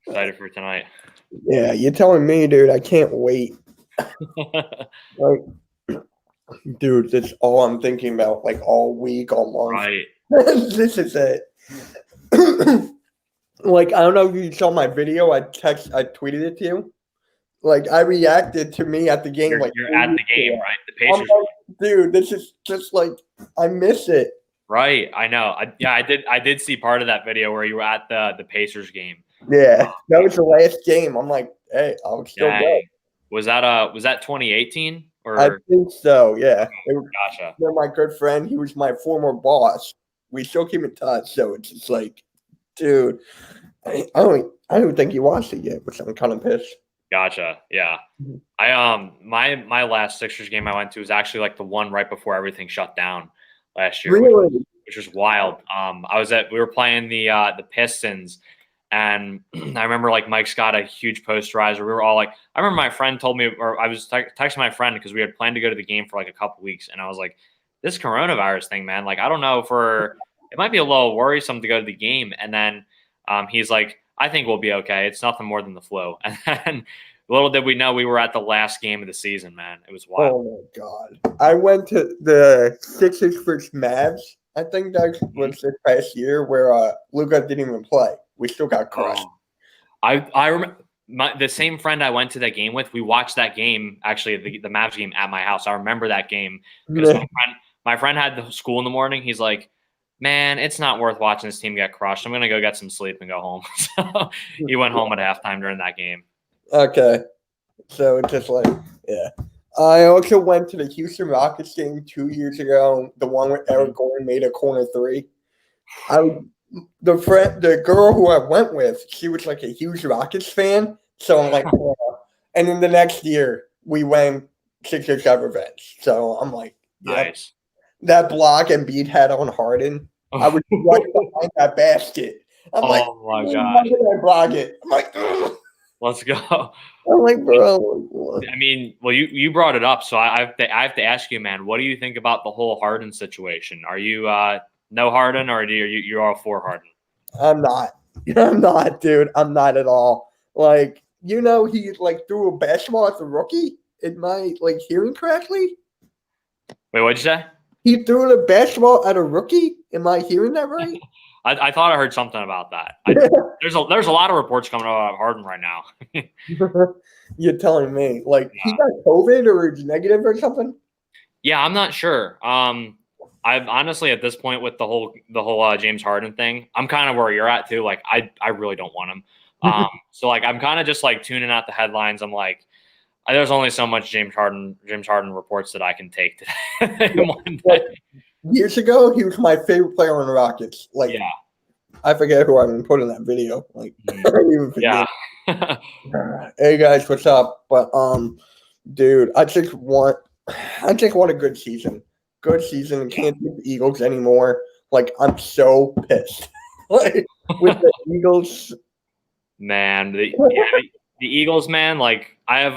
Excited for tonight. Yeah, you're telling me, dude. I can't wait. Like, dude, that's all I'm thinking about. Like all week, all month. Right. This is it. Like, I don't know if you saw my video. I tweeted it to you. Like, I reacted to me at the game You're like you're 3 at weeks the game, ago. right? The I'm Pacers game. like, dude, this is just like I miss it. Right. I know. I did see part of that video where you were at the Pacers game. Yeah, that Man, was the last game. I'm like, hey, I'll still go. dang. Was that 2018 I or think so. Yeah, gotcha. they're my good friend. He was my former boss. We still keep in touch. So it's just like, dude, I don't think you watched it yet, which I'm kind of pissed. Gotcha. Yeah. Mhm. My last Sixers game I went to was actually like the one right before everything shut down last year, Really? which was wild. We were playing the Pistons, and I remember like Mike's got a huge posterizer. We were all like, I remember my friend told me, or I was texting my friend because we had planned to go to the game for like a couple weeks, and I was like, this coronavirus thing, man, like I don't know it might be a little worrisome to go to the game, and then he's like, I think we'll be okay. It's nothing more than the flu, and then. Little did we know we were at the last game of the season, man. It was wild. Oh my god! I went to the Sixers versus Mavs. I think that was this past year where Luka didn't even play. We still got crushed. Oh, I remember the same friend I went to that game with. We watched that game actually the Mavs game at my house. I remember that game because my friend had the school in the morning. He's like, "Man, it's not worth watching this team get crushed. I'm gonna go get some sleep and go home." So he went home at halftime during that game. Okay, so it's just like, yeah. I also went to the Houston Rockets game 2 years ago, the one where Eric Gordon made a corner three. I the girl who I went with, she was like a huge Rockets fan, so I'm like, yeah. And then the next year we went 6 or 7 events, so I'm like, yep. Nice. That block Embiid had on Harden, I was right behind that basket. I'm like, Oh my why gosh. did I block it? I'm like, ugh. Let's go. I'm like, bro. I mean, well, you brought it up, so I have to ask you, man. What do you think about the whole Harden situation? Are you no Harden, or you're all for Harden? I'm not. I'm not, dude. I'm not at all. Like, he like threw a basketball at the rookie. Am I like hearing correctly? Wait, what'd you say? He threw the basketball at a rookie. Am I hearing that right? I thought I heard something about that. There's a lot of reports coming out about Harden right now. You're telling me, like, he got COVID or is negative or something? Yeah, I'm not sure. I've honestly at this point with the whole James Harden thing, I'm kind of where you're at too. Like, I really don't want him. So like I'm kind of just like tuning out the headlines. I'm like, there's only so much James Harden reports that I can take today. One Like, day. years ago, he was my favorite player on the Rockets. Like, Yeah. I forget who I even put in that video. Like, I don't even forget. Yeah. Hey guys, what's up? But dude, I just want a good season. Good season. Can't beat the Eagles anymore. Like, I'm so pissed. Like, with the Eagles. Man, the Eagles, man. Like I have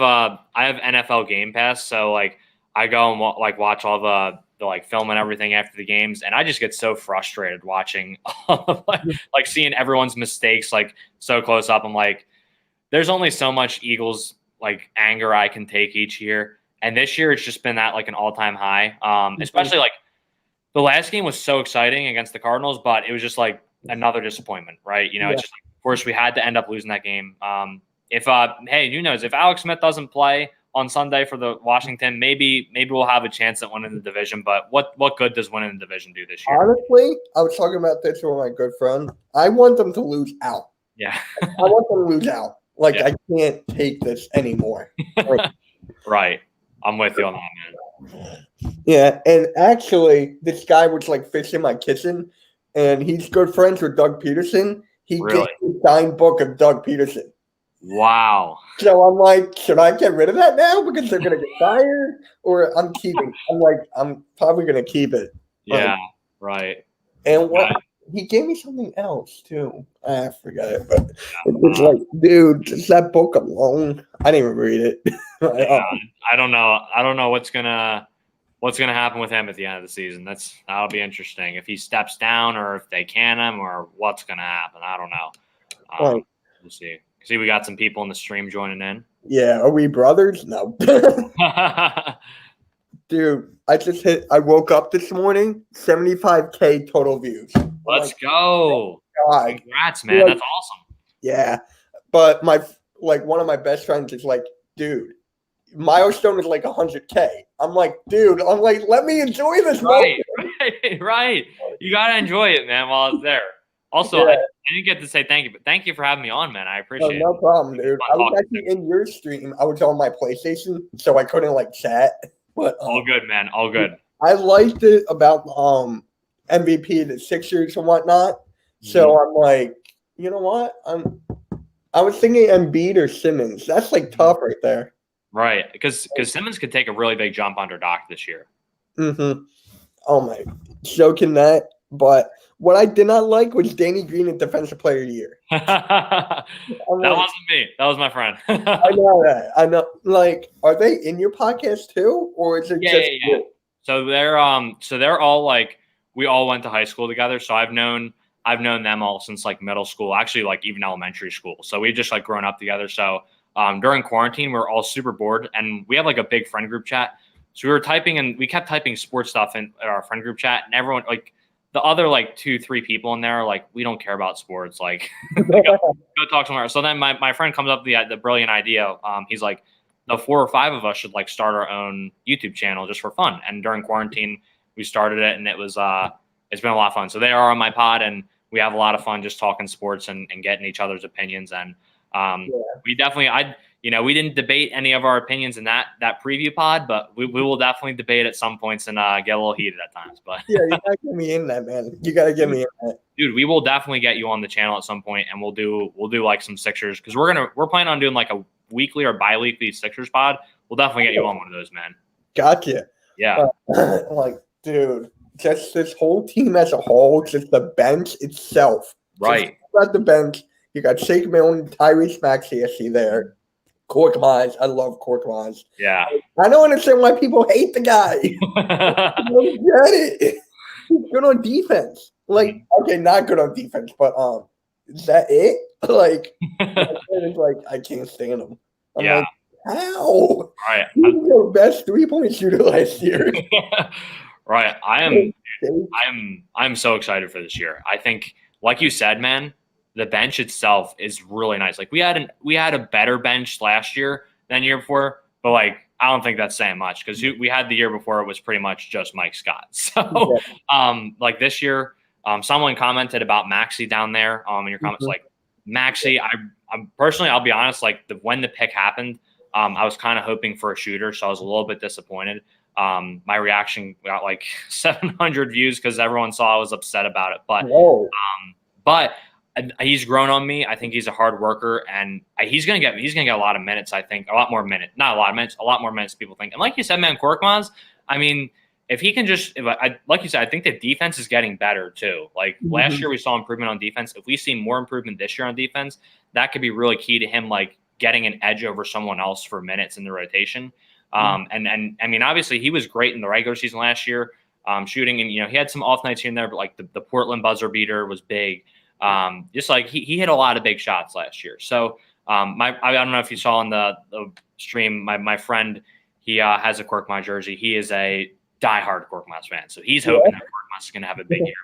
NFL Game Pass, so like I go and watch all the like film and everything after the games, and I just get so frustrated watching all of, like seeing everyone's mistakes like so close up. I'm like, there's only so much Eagles like anger I can take each year, and this year it's just been at like an all time high. Especially like the last game was so exciting against the Cardinals, but it was just like another disappointment, right? Yeah. It's just like, of course we had to end up losing that game. If hey, who knows? If Alex Smith doesn't play on Sunday for the Washington, maybe we'll have a chance at winning the division. But what good does winning the division do this year? Honestly, I was talking about this with my good friend. I want them to lose out. Yeah, I want them to lose out. Like, yeah. I can't take this anymore. Like, Right. I'm with you on that, man. yeah, and actually, this guy was like fixing my kitchen, and he's good friends with Doug Peterson. He gave Really? me a signed book of Doug Peterson. Wow. So I'm like, should I get rid of that now because they're gonna get fired, or I'm keeping? I'm like, I'm probably gonna keep it. Yeah. Like, Right. and what Yeah. he gave me something else too. I forgot it, but it was like, dude, just that book alone. I didn't even read it. Yeah, I don't know. I don't know what's gonna happen with him at the end of the season. That'll be interesting. If he steps down, or if they can him, or what's gonna happen. I don't know. Like, We'll see. See, we got some people in the stream joining in. Yeah, are we brothers? No. Dude, I woke up this morning, 75K total views. Let's go. God. Congrats, man. That's awesome. Yeah. But one of my best friends is like, dude, milestone is like 100K. I'm like, let me enjoy this moment. Right. You gotta enjoy it, man, while it's there. Also, I didn't get to say thank you, but thank you for having me on, man. I appreciate it. No problem, dude. I was actually in your stream. I was on my PlayStation, so I couldn't chat. But all good, man. All good. I liked it about MVP, the Sixers and whatnot. So I'm like, you know what? I was thinking Embiid or Simmons. That's tough right there. Right, because Simmons could take a really big jump under Doc this year. Oh my, joking that. But what I did not like was Danny Green at Defensive Player of the Year. That wasn't me. That was my friend. I know that. I know. Are they in your podcast too, or is it just you? So they're all we all went to high school together. So I've known them all since middle school, actually even elementary school. So we've just grown up together. So during quarantine, we were all super bored, and we have a big friend group chat. So we kept typing sports stuff in our friend group chat, and everyone the other 2-3 people in there are we don't care about sports. Go talk somewhere. So then my friend comes up with the brilliant idea. He's like, the 4 or 5 of us should start our own YouTube channel just for fun. And during quarantine, we started it, and it was it's been a lot of fun. So they are on my pod, and we have a lot of fun just talking sports and getting each other's opinions. And we definitely, we didn't debate any of our opinions in that preview pod, but we will definitely debate at some points and get a little heated at times. But yeah, you gotta get me in that, man. You gotta get me in that, dude. We will definitely get you on the channel at some point, and we'll do some Sixers, because we're planning on doing a weekly or bi-weekly Sixers pod. We'll definitely get you on one of those, man. Gotcha. Yeah. Dude, just this whole team as a whole, just the bench itself. Right. At the bench, you got Shake Milton, Tyrese Maxey there. Korkmaz. I love Korkmaz. Yeah. I don't understand why people hate the guy. I don't get it. He's good on defense. Okay, not good on defense, but is that it? I can't stand him. I'm how? Right. He was the best 3-point shooter last year. Right. I'm so excited for this year. I think, like you said, man, the bench itself is really nice. We had a better bench last year than the year before, but I don't think that's saying much, because we had the year before, it was pretty much just Mike Scott. So this year, someone commented about Maxey down there in your comments. Maxey, I'm personally, I'll be honest, when the pick happened, I was kind of hoping for a shooter, so I was a little bit disappointed. My reaction got 700 views because everyone saw I was upset about it. But he's grown on me. I think he's a hard worker, and he's gonna get a lot of minutes. I think a lot more minutes than people think. And like you said, man, Korkmaz, I mean, if he can like you said, I think the defense is getting better too. Last year we saw improvement on defense. If we see more improvement this year on defense, that could be really key to him getting an edge over someone else for minutes in the rotation. And I mean, obviously he was great in the regular season last year, shooting, and he had some off nights here and there, but the Portland buzzer beater was big. He hit a lot of big shots last year. So I don't know if you saw on the stream, my friend, he has a Korkmaz jersey. He is a diehard Korkmaz fan, so he's hoping that Korkmaz is going to have a big year.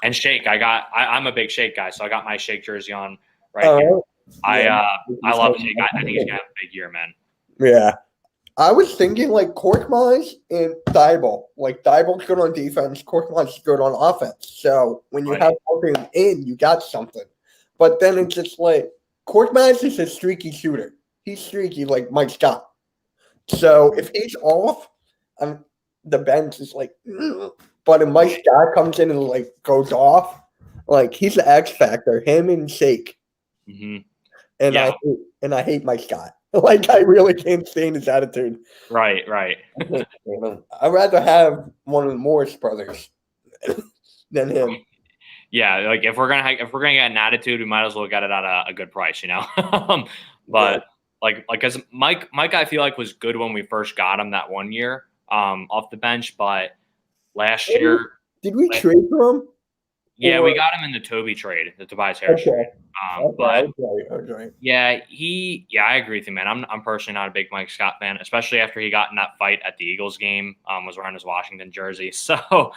And Shake, I'm a big Shake guy, so I got my Shake jersey on right here. I love Shake. I think he's going to have a big year, man. Yeah. I was thinking Korkmaz and Thibault. Thibault's good on defense, Korkmaz is good on offense. So when you have both of them in, you got something. But then it's just Korkmaz is a streaky shooter. He's streaky like Mike Scott. So if he's off, the bench is but if Mike Scott comes in and goes off, he's the X factor. Him and Shake. Mm-hmm. And I hate Mike Scott. I really can't stand his attitude. Right. I'd rather have one of the Morris brothers than him. Yeah, if we're gonna get an attitude, we might as well get it at a good price, But because Mike, I feel was good when we first got him that one year off the bench, but last year did we trade for him? Yeah, we Or got him in the Toby trade, the Tobias Harris trade. okay, But okay. yeah, I agree with you, man. I'm personally not a big Mike Scott fan, especially after he got in that fight at the Eagles game, was wearing his Washington jersey. So,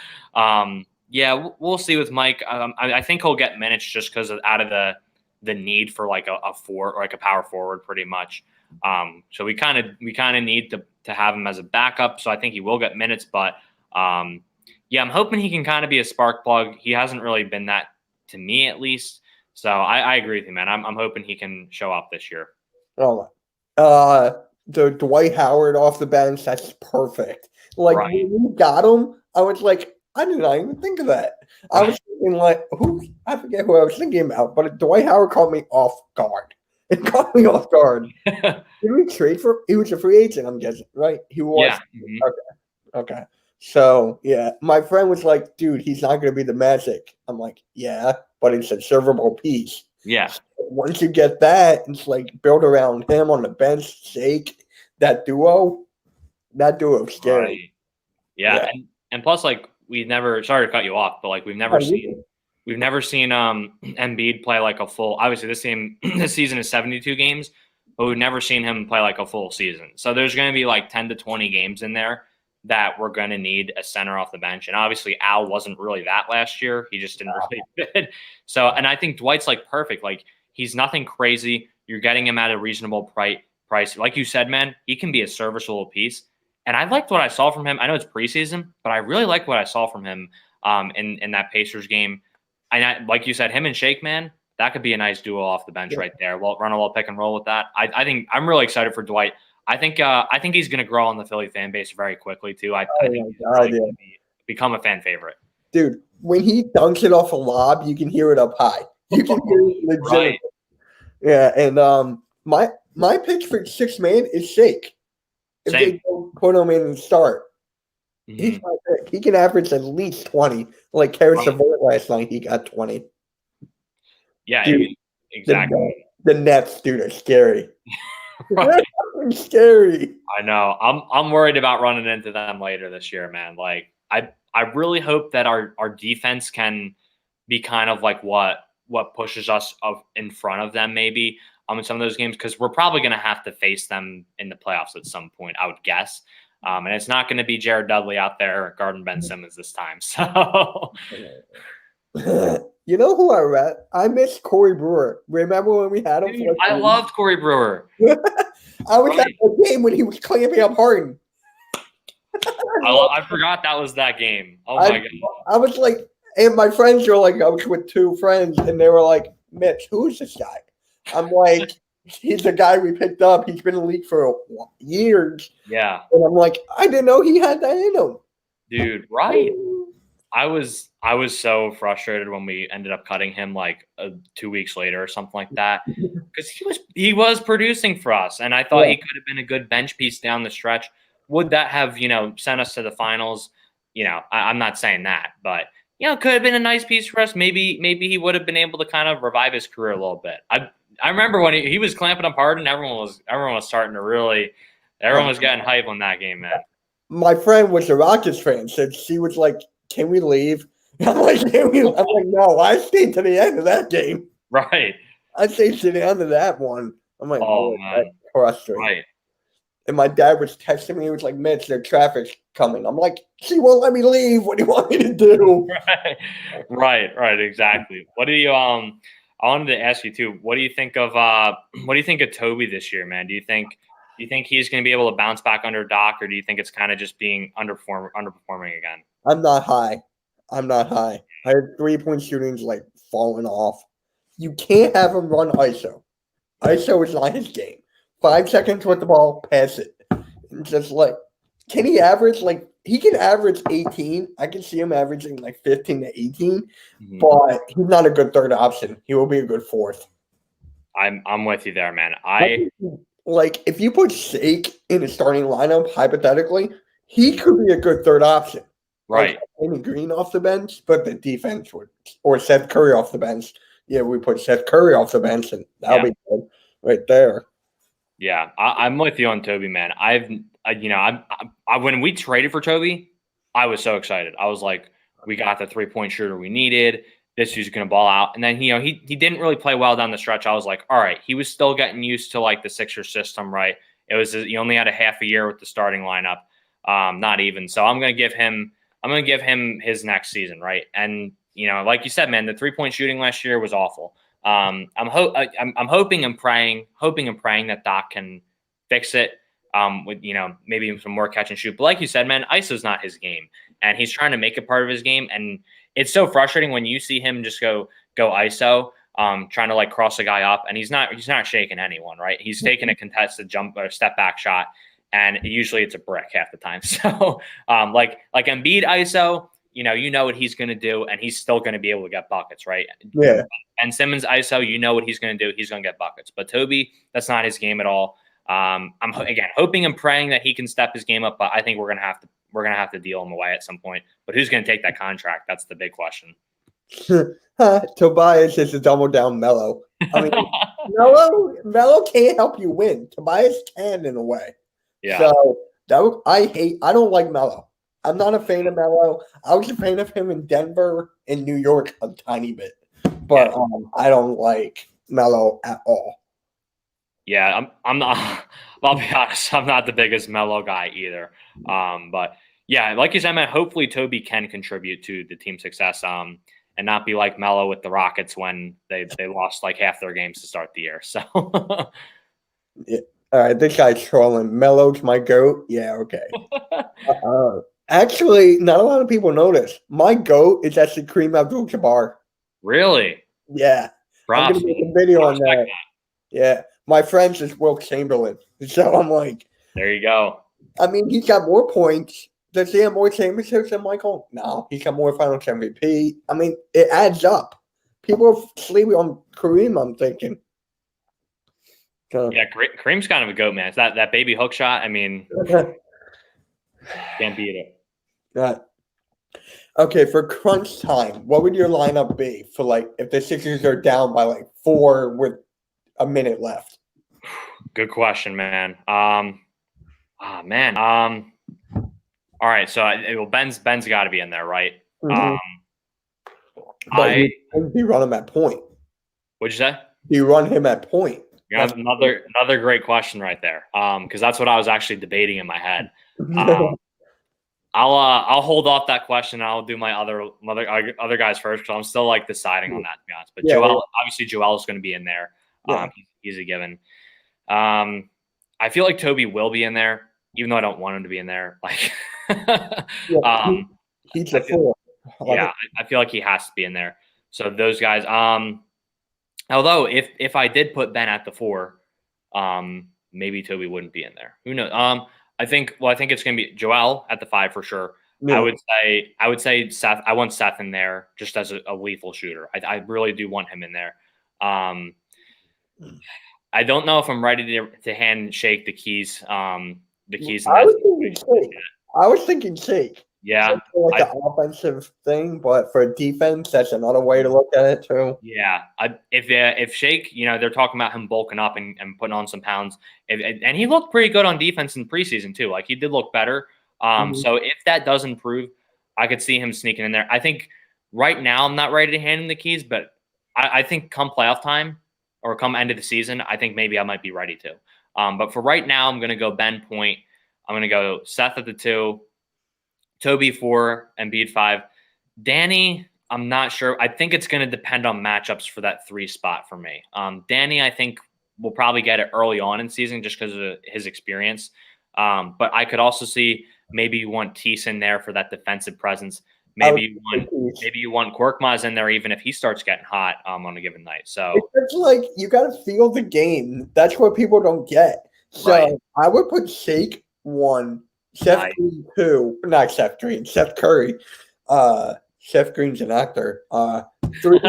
yeah, we'll see with Mike. I think he'll get minutes just because out of the need for like a four or like a power forward, pretty much. So we kind of need to have him as a backup. So I think he will get minutes, but yeah, I'm hoping he can kind of be a spark plug. He hasn't really been that to me, at least. So I agree with you, man. I'm hoping he can show up this year. Oh, the Dwight Howard off the bench, that's perfect. Like Right. when we got him, I was like, I did not even think of that. I was thinking like, I forget who I was thinking about, but Dwight Howard caught me off guard. It caught me off guard. Did we trade for? He was a free agent, I'm guessing, right? He was. Yeah. Mhm. Okay. So yeah, my friend was like, "Dude, he's not going to be the Magic." I'm like, "Yeah, but it's a servable piece." Yeah. Once you get that, it's like build around him on the bench, Shake, that duo. That duo's scary. Right. Yeah. And plus, like, we've never. Sorry to cut you off, but like we've never seen Embiid play like a full. Obviously, this season is 72 games, but we've never seen him play like a full season. So there's going to be like 10 to 20 games in there that we're going to need a center off the bench. And obviously, Al wasn't really that last year. He just didn't really fit. So, and I think Dwight's like perfect. Like, he's nothing crazy. You're getting him at a reasonable price. Like you said, man, he can be a serviceable piece. And I liked what I saw from him. I know it's preseason, but I really like what I saw from him in that Pacers game. And like you said, him and Shake, man, that could be a nice duo off the bench right there. We'll run a little pick and roll with that. I think I'm really excited for Dwight. I think he's going to grow on the Philly fan base very quickly too. I think he's really going to become a fan favorite. Dude, when he dunks it off a lob, you can hear it up high. You can hear it legit. Right. Yeah, and my pick for sixth man is Shake. If Same. they don't put him in and start, he's my pick. He can average at least 20. Like Karis LeVert last night, he got 20. Yeah, dude, exactly. The Nets, dude, are scary. Right. They're scary. I know. I'm worried about running into them later this year, man. Like I really hope that our defense can be kind of like what pushes us in front of them maybe in some of those games, because we're probably going to have to face them in the playoffs at some point, I would guess. And it's not going to be Jared Dudley out there guarding Ben Simmons this time. So, you know who I miss Corey Brewer. Remember when we had him? Dude, I loved Corey Brewer. I was at the game when he was clamping up Harden. I forgot that was that game. Oh my god! I was like, and my friends were like, I was with two friends, and they were like, "Mitch, who's this guy?" I'm like, "He's the guy we picked up. He's been in the league for years." Yeah. And I'm like, I didn't know he had that in him. Dude, right? I was so frustrated when we ended up cutting him like 2 weeks later or something like that, because he was producing for us, and I thought he could have been a good bench piece down the stretch. Would that have sent us to the finals? I'm not saying that, but could have been a nice piece for us. Maybe he would have been able to kind of revive his career a little bit. I remember when he was clamping up Harden, everyone was starting to really, everyone was getting hype on that game, man. My friend was a Rockets fan, said she was like, "Can we leave?" I'm like, "Can we?" I'm like, "No, I stayed to the end of that game." Right. I stayed to the end of that one. I'm like, "Oh man, that's frustrating." Right. And my dad was texting me. He was like, "Mitch, there's traffic coming." I'm like, "She won't let me leave. What do you want me to do?" Right, exactly. What do you I wanted to ask you too. What do you think of Toby this year, man? Do you think he's going to be able to bounce back under Doc, or do you think it's kind of just being underperforming again? I'm not high. I had 3-point shootings like falling off. You can't have him run ISO. ISO is not his game. 5 seconds with the ball, pass it. And just like, can he average he can average 18. I can see him averaging like 15 to 18, but he's not a good third option. He will be a good fourth. I'm with you there, man. If you put Shake in a starting lineup, hypothetically, he could be a good third option. Right. Like Green off the bench, but the defense would, or Seth Curry off the bench. Yeah, we put Seth Curry off the bench, and that'll be good right there. Yeah, I'm with you on Toby, man. When we traded for Toby, I was so excited. I was like, we got the 3-point shooter we needed. this dude's going to ball out. And then, he didn't really play well down the stretch. I was like, all right, he was still getting used to like the Sixers system, right? It was, he only had a half a year with the starting lineup, not even. So I'm going to give him his next season, right? And, like you said, man, the 3-point shooting last year was awful. I'm hoping and praying that Doc can fix it with, maybe some more catch and shoot. But like you said, man, ISO's not his game, and he's trying to make it part of his game. And it's so frustrating when you see him just go ISO, trying to like cross a guy up, and he's not shaking anyone, right? He's taking a contested jump or step back shot, and usually it's a brick half the time. So like Embiid ISO, you know what he's going to do, and he's still going to be able to get buckets, right? Yeah. And Simmons ISO, you know what he's going to do. He's going to get buckets. But Toby, that's not his game at all. I'm again hoping and praying that he can step his game up, but I think we're gonna have to deal him away at some point. But who's gonna take that contract? That's the big question. Tobias is a double down Melo. I mean, Melo can't help you win. Tobias can in a way. Yeah. So I don't like Melo. I'm not a fan of Melo. I was a fan of him in Denver and New York a tiny bit, but I don't like Melo at all. Yeah, I'm not. I'll be honest. I'm not the biggest Melo guy either. But yeah, like you said, man. Hopefully, Toby can contribute to the team's success. And not be like Melo with the Rockets when they lost like half their games to start the year. So. Yeah. All right, this guy's trolling. Melo's my GOAT. Yeah, okay. Actually, not a lot of people know this. My GOAT is actually Kareem Abdul-Jabbar. Really? Yeah. Props. I'm gonna make a video on that. Yeah. My friend's is Will Chamberlain. So I'm like, there you go. I mean, he's got more points. Does he have more championships than Michael? No. He's got more finals MVP. I mean, it adds up. People are sleeping on Kareem, I'm thinking. So, yeah, Kareem's kind of a GOAT, man. It's that baby hook shot. I mean, can't beat it. Okay, for crunch time, what would your lineup be for like if the Sixers are down by like 4 with a minute left? Good question, man. All right, so Ben's got to be in there, right? Mm-hmm. But do you run him at point? What'd you say? Do you run him at point? Yeah, another great question right there. Because that's what I was actually debating in my head. I'll hold off that question. And I'll do my other guys first because I'm still like deciding on that, to be honest. But obviously Joel is going to be in there. Yeah. He's a given. I feel like Toby will be in there, even though I don't want him to be in there. Like, he's a four. I feel like he has to be in there. So those guys. Although if I did put Ben at the 4, maybe Toby wouldn't be in there. Who knows? I think it's gonna be Joel at the 5 for sure. Yeah. I would say Seth. I want Seth in there just as a lethal shooter. I really do want him in there. I don't know if I'm ready to handshake the keys. I was thinking shake. Yeah, like an offensive thing, but for defense, that's another way to look at it too. Yeah, if Shake, they're talking about him bulking up and putting on some pounds, and he looked pretty good on defense in preseason too. Like he did look better. So if that does improve, I could see him sneaking in there. I think right now I'm not ready to hand him the keys, but I think come playoff time or come end of the season, I think maybe I might be ready to. But for right now, I'm going to go Ben point. I'm going to go Seth at the 2. Toby 4, Embiid 5. Danny, I'm not sure. I think it's going to depend on matchups for that 3 spot for me. Danny, I think, will probably get it early on in season just because of his experience. But I could also see maybe you want Tease in there for that defensive presence. Maybe you want Korkmaz in there even if he starts getting hot on a given night. So it's like you got to feel the game. That's what people don't get. So I would put Shake 1. Seth Green 2, not Seth Green, Seth Curry. Seth Green's an actor. 3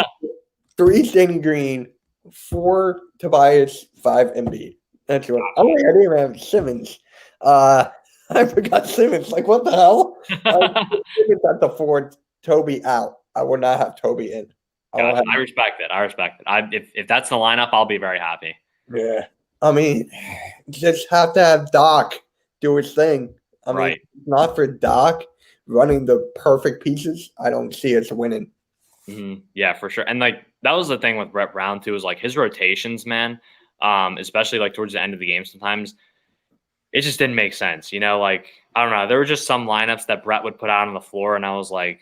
Danny Green, 4 Tobias, 5 Embiid. That's what. Oh wait, I didn't even have Simmons. I forgot Simmons. Like what the hell? Simmons at the 4, Toby out. I would not have Toby in. I respect it. If that's the lineup, I'll be very happy. Yeah, I mean, just have to have Doc do his thing. I mean, not for Doc running the perfect pieces. I don't see us winning. Yeah, for sure. And like that was the thing with Brett Brown too, is like his rotations, man. Especially like towards the end of the game, sometimes it just didn't make sense. Like I don't know, there were just some lineups that Brett would put out on the floor, and I was like,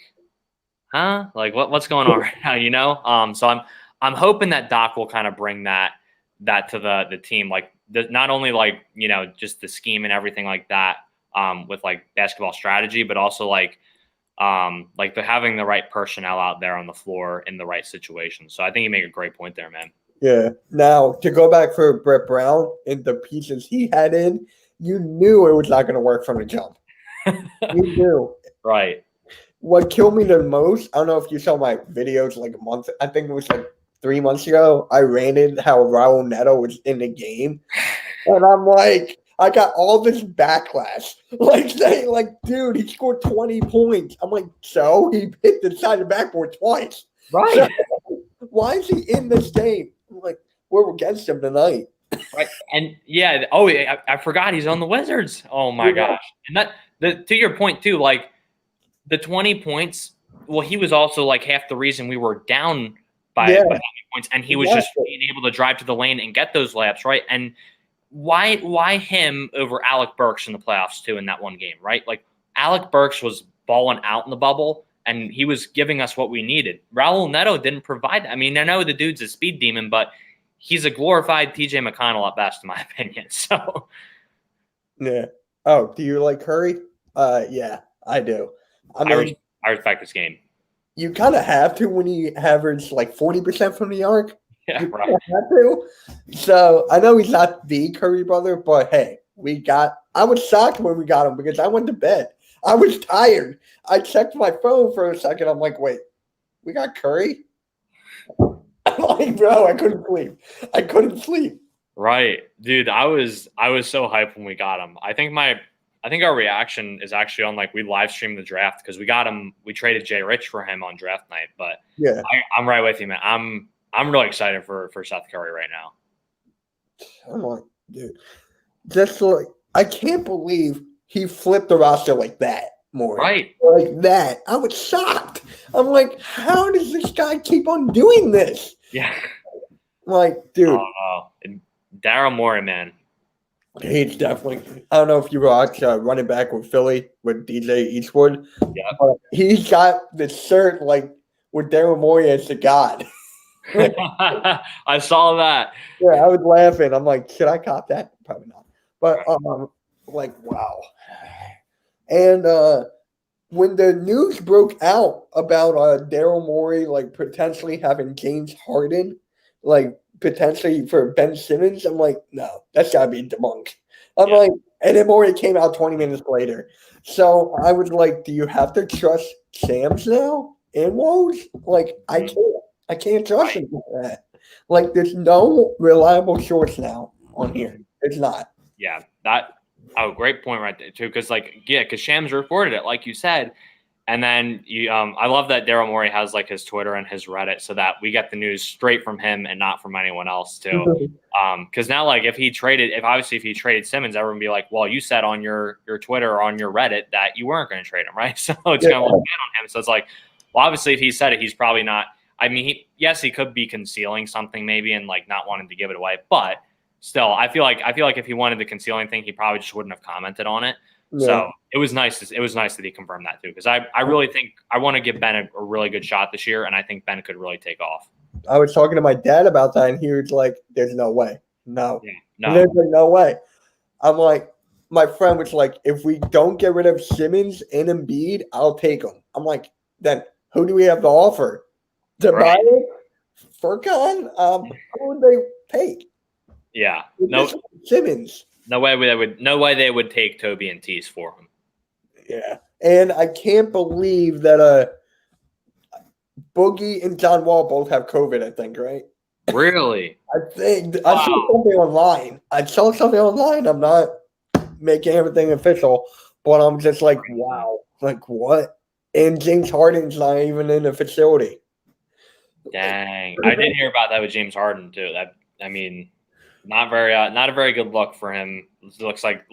huh, like what's going on right now? So I'm hoping that Doc will kind of bring that to the team, like not only like just the scheme and everything like that, with like basketball strategy, but also like the having the right personnel out there on the floor in the right situation. So I think you make a great point there, man. Yeah. Now, to go back for Brett Brown and the pieces he had in, you knew it was not going to work from the jump. You knew. Right. What killed me the most, I don't know if you saw my videos like a month, I think it was like 3 months ago. I ranted how Raul Neto was in the game. And I'm like, I got all this backlash. Like, saying, like, dude, he scored 20 points. I'm like, so? He hit the side of the backboard twice. Right. So, why is he in this game? I'm like, we're against him tonight. Right. And yeah, oh, I forgot he's on the Wizards. Oh my gosh. And to your point too, like the 20 points, well, he was also like half the reason we were down by 20 points, and he was just being able to drive to the lane and get those layups, right? And why him over Alec Burks in the playoffs too in that one game, right? Like Alec Burks was balling out in the bubble, and he was giving us what we needed. Raul Neto didn't provide that. I mean, I know the dude's a speed demon, but he's a glorified TJ McConnell at best, in my opinion. So, yeah. Oh, do you like Curry? Yeah, I do. I mean, I respect this game. You kind of have to when you average like 40% from the arc. Yeah, you right. Have to. So I know he's not the Curry brother, but hey, I was shocked when we got him because I went to bed. I was tired. I checked my phone for a second. I'm like, wait, we got Curry? I'm like, bro, I couldn't sleep. Right. Dude, I was so hyped when we got him. I think our reaction is actually on like we live streamed the draft because we got him. We traded Jay Rich for him on draft night. But yeah, I'm right with you, man. I'm really excited for Seth Curry right now. I'm like, dude, just like I can't believe he flipped the roster like that. More right, like that. I was shocked. I'm like, how does this guy keep on doing this? Yeah, like, dude. Oh, Daryl Morey, man. He's definitely. I don't know if you watch Running Back with Philly with DJ Eastwood. Yeah, he's got the shirt like with Daryl Morey as the god. I saw that. Yeah, I was laughing. I'm like, should I cop that? Probably not. But like, wow. And when the news broke out about Daryl Morey like potentially having James Harden, like potentially for Ben Simmons, I'm like, no, that's gotta be debunked. I'm like, and then Morey came out 20 minutes later. So I was like, do you have to trust Shams now and Woj? Like, I can't trust him like that. Like, there's no reliable source now on here. It's not. Yeah, great point right there too. Because because Shams reported it, like you said, and then I love that Daryl Morey has like his Twitter and his Reddit, so that we get the news straight from him and not from anyone else too. Because now, like, if he traded Simmons, everyone would be like, well, you said on your Twitter or on your Reddit that you weren't going to trade him, right? So it's going to look bad on him. So it's like, well, obviously, if he said it, he's probably not. I mean, he could be concealing something maybe and like not wanting to give it away, but still, I feel like if he wanted to conceal anything, he probably just wouldn't have commented on it. Yeah. So it was nice that he confirmed that too, because I really think I want to give Ben a really good shot this year, and I think Ben could really take off. I was talking to my dad about that, and he was like, "There's no way, no, there's like no way." I'm like, my friend was like, "If we don't get rid of Simmons and Embiid, I'll take them." I'm like, then who do we have to offer? Tobias, Furkan, who would they take? Yeah, no Simmons. No way they would take Toby and Tease for him. Yeah, and I can't believe that Boogie and John Wall both have COVID. I think, right? Really? I think I saw something online. I'm not making everything official, but I'm just like, wow, like what? And James Harden's not even in the facility. Dang, I did hear about that with James Harden too. I mean, not a very good look for him. Looks like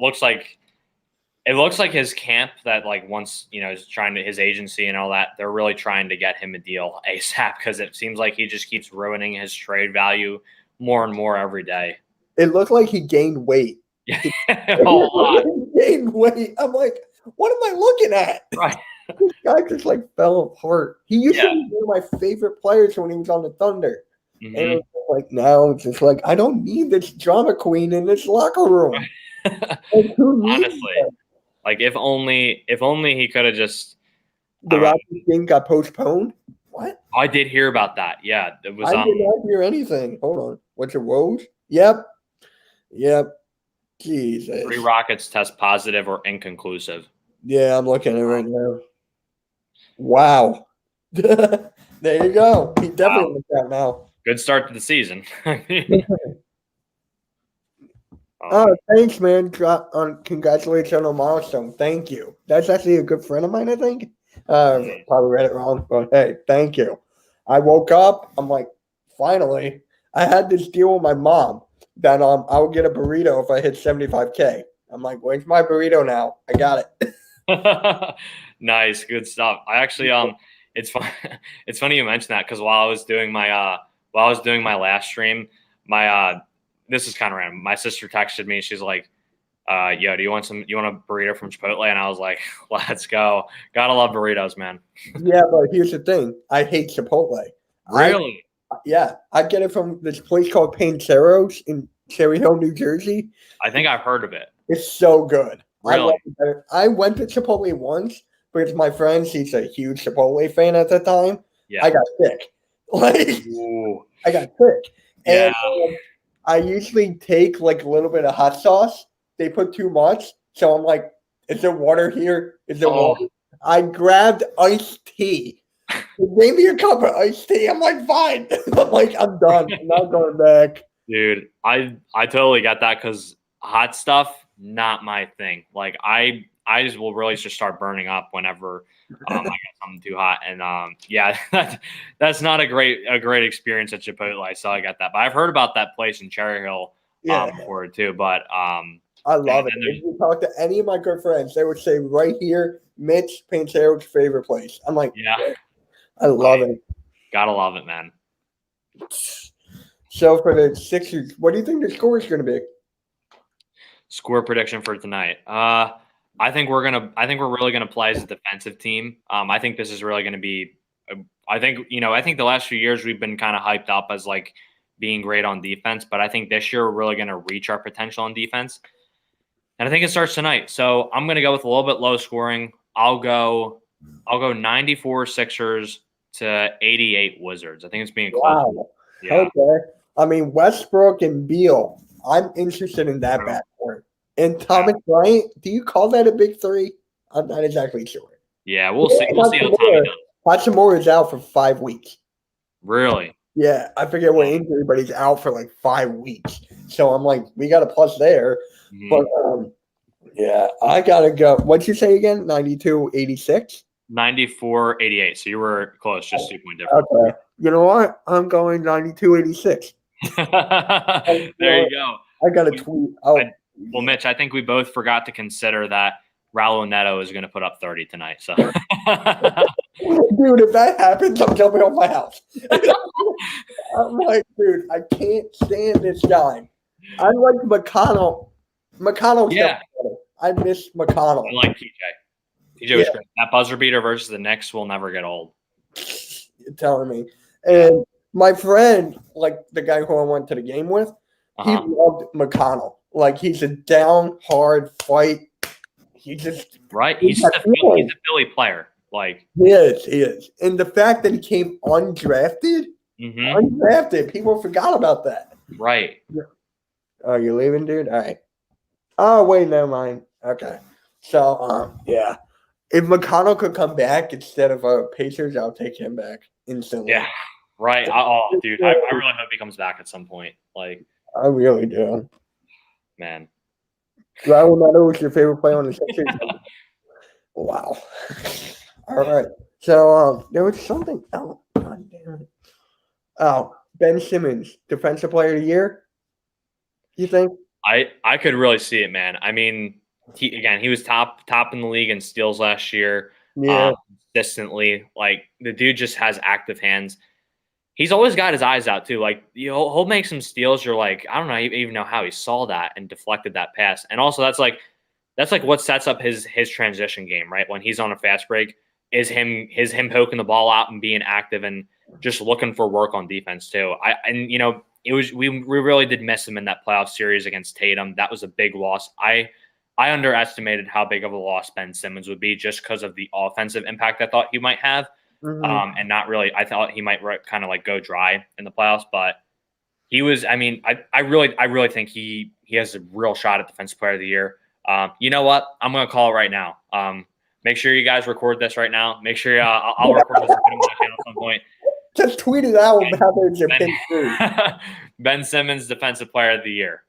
It looks like his camp that like once is trying to his agency and all that. They're really trying to get him a deal ASAP because it seems like he just keeps ruining his trade value more and more every day. It looked like he gained weight. Yeah, a whole lot. He gained weight. I'm like, what am I looking at? Right. This guy just like fell apart. He used to be one of my favorite players when he was on the Thunder. Mm-hmm. And it was like now it's just like I don't need this drama queen in this locker room. Like, honestly, like if only he could have just the Rockets game got postponed. What? I did hear about that. Yeah, it was. I did not hear anything. Hold on. What's your woes? Yep. Jesus. 3 Rockets test positive or inconclusive. Yeah, I'm looking at it right now. Wow. There you go. He definitely looks out now. Good start to the season. Oh, thanks, man. Congratulations on a milestone. Thank you. That's actually a good friend of mine, I think. Probably read it wrong, but hey, thank you. I woke up. I'm like, finally. I had this deal with my mom that I would get a burrito if I hit 75K. I'm like, where's my burrito now? I got it. Nice, good stuff. I actually it's fun. It's funny you mentioned that because while I was doing my last stream, this is kind of random. My sister texted me. She's like, yo, do you want a burrito from Chipotle? And I was like, let's go. Gotta love burritos, man. Yeah, but here's the thing. I hate Chipotle. Really? I get it from this place called Pancheros in Cherry Hill, New Jersey. I think I've heard of it. It's so good. Really? I went to Chipotle once because my friend, she's a huge Chipotle fan at the time. Yeah. I got sick. I got sick. Yeah. And I usually take like a little bit of hot sauce. They put too much. So I'm like, is there water here? Is there water? I grabbed iced tea. They gave me a cup of iced tea. I'm like, fine. I'm like, I'm done. I'm not going back. Dude, I totally get that because hot stuff, not my thing. Like I just will really just start burning up whenever I get something too hot. And yeah, that's not a great experience at Chipotle. So I got that. But I've heard about that place in Cherry Hill before too. But I love it. If you talk to any of my good friends, they would say right here, Mitch Panchero's favorite place. I'm like, yeah, I love it. Gotta love it, man. So for the Sixers, what do you think the score is going to be? Score prediction for tonight. I think we're really gonna play as a defensive team. I think this is really gonna be. I think the last few years we've been kind of hyped up as like being great on defense, but I think this year we're really gonna reach our potential on defense. And I think it starts tonight. So I'm gonna go with a little bit low scoring. I'll go 94 Sixers to 88 Wizards. I think it's being close. Wow. Yeah. Okay. I mean, Westbrook and Beal. I'm interested in that backcourt. And Thomas Bryant, do you call that a big three? I'm not exactly sure. Yeah, we'll see. We'll see how Tommy does. Hachimura is out for 5 weeks. Really? Yeah, I forget what injury, but he's out for like 5 weeks. So I'm like, we got a plus there. Mm-hmm. But yeah, I gotta go. What'd you say again? 92-86? 94-88. So you were close, just 2 point difference. Okay. You know what? I'm going 92-86. There you go. I got a tweet. Well, Mitch, I think we both forgot to consider that Raul Neto is going to put up 30 tonight. So, dude, if that happens, I'm jumping off my house. I'm like, dude, I can't stand this guy. I like McConnell. Yeah. I miss McConnell. I like TJ. TJ was great. That buzzer beater versus the Knicks will never get old. You're telling me. And my friend, like the guy who I went to the game with, he loved McConnell. Like, he's a down, hard fight. He just right. He's a Philly player. Like he is. And the fact that he came undrafted, people forgot about that. Right. Oh, you leaving, dude? All right. Oh, wait, never mind. Okay. So, yeah. If McConnell could come back instead of Pacers, I'll take him back instantly. Yeah. Right. Dude, I really hope he comes back at some point. Like, I really do. Man. Raul Neto was your favorite player on the Sixers? Wow. All right. So there was something else. God damn it. Oh, Ben Simmons, Defensive Player of the Year? You think? I could really see it, man. I mean, he was top in the league in steals last year. Yeah. Consistently. Like the dude just has active hands. He's always got his eyes out too. Like he'll make some steals. You're like, I don't know even know how he saw that and deflected that pass. And also that's like what sets up his transition game, right? When he's on a fast break, is him poking the ball out and being active and just looking for work on defense too. We really did miss him in that playoff series against Tatum. That was a big loss. I underestimated how big of a loss Ben Simmons would be just because of the offensive impact I thought he might have. Mm-hmm. And not really. I thought he might kind of like go dry in the playoffs, but he was. I mean, I really think he has a real shot at Defensive Player of the Year. You know what? I'm going to call it right now. Make sure you guys record this right now. Make sure I'll record this and put it on my channel at some point. Just tweet it out about your pin too. Ben Simmons, Defensive Player of the Year.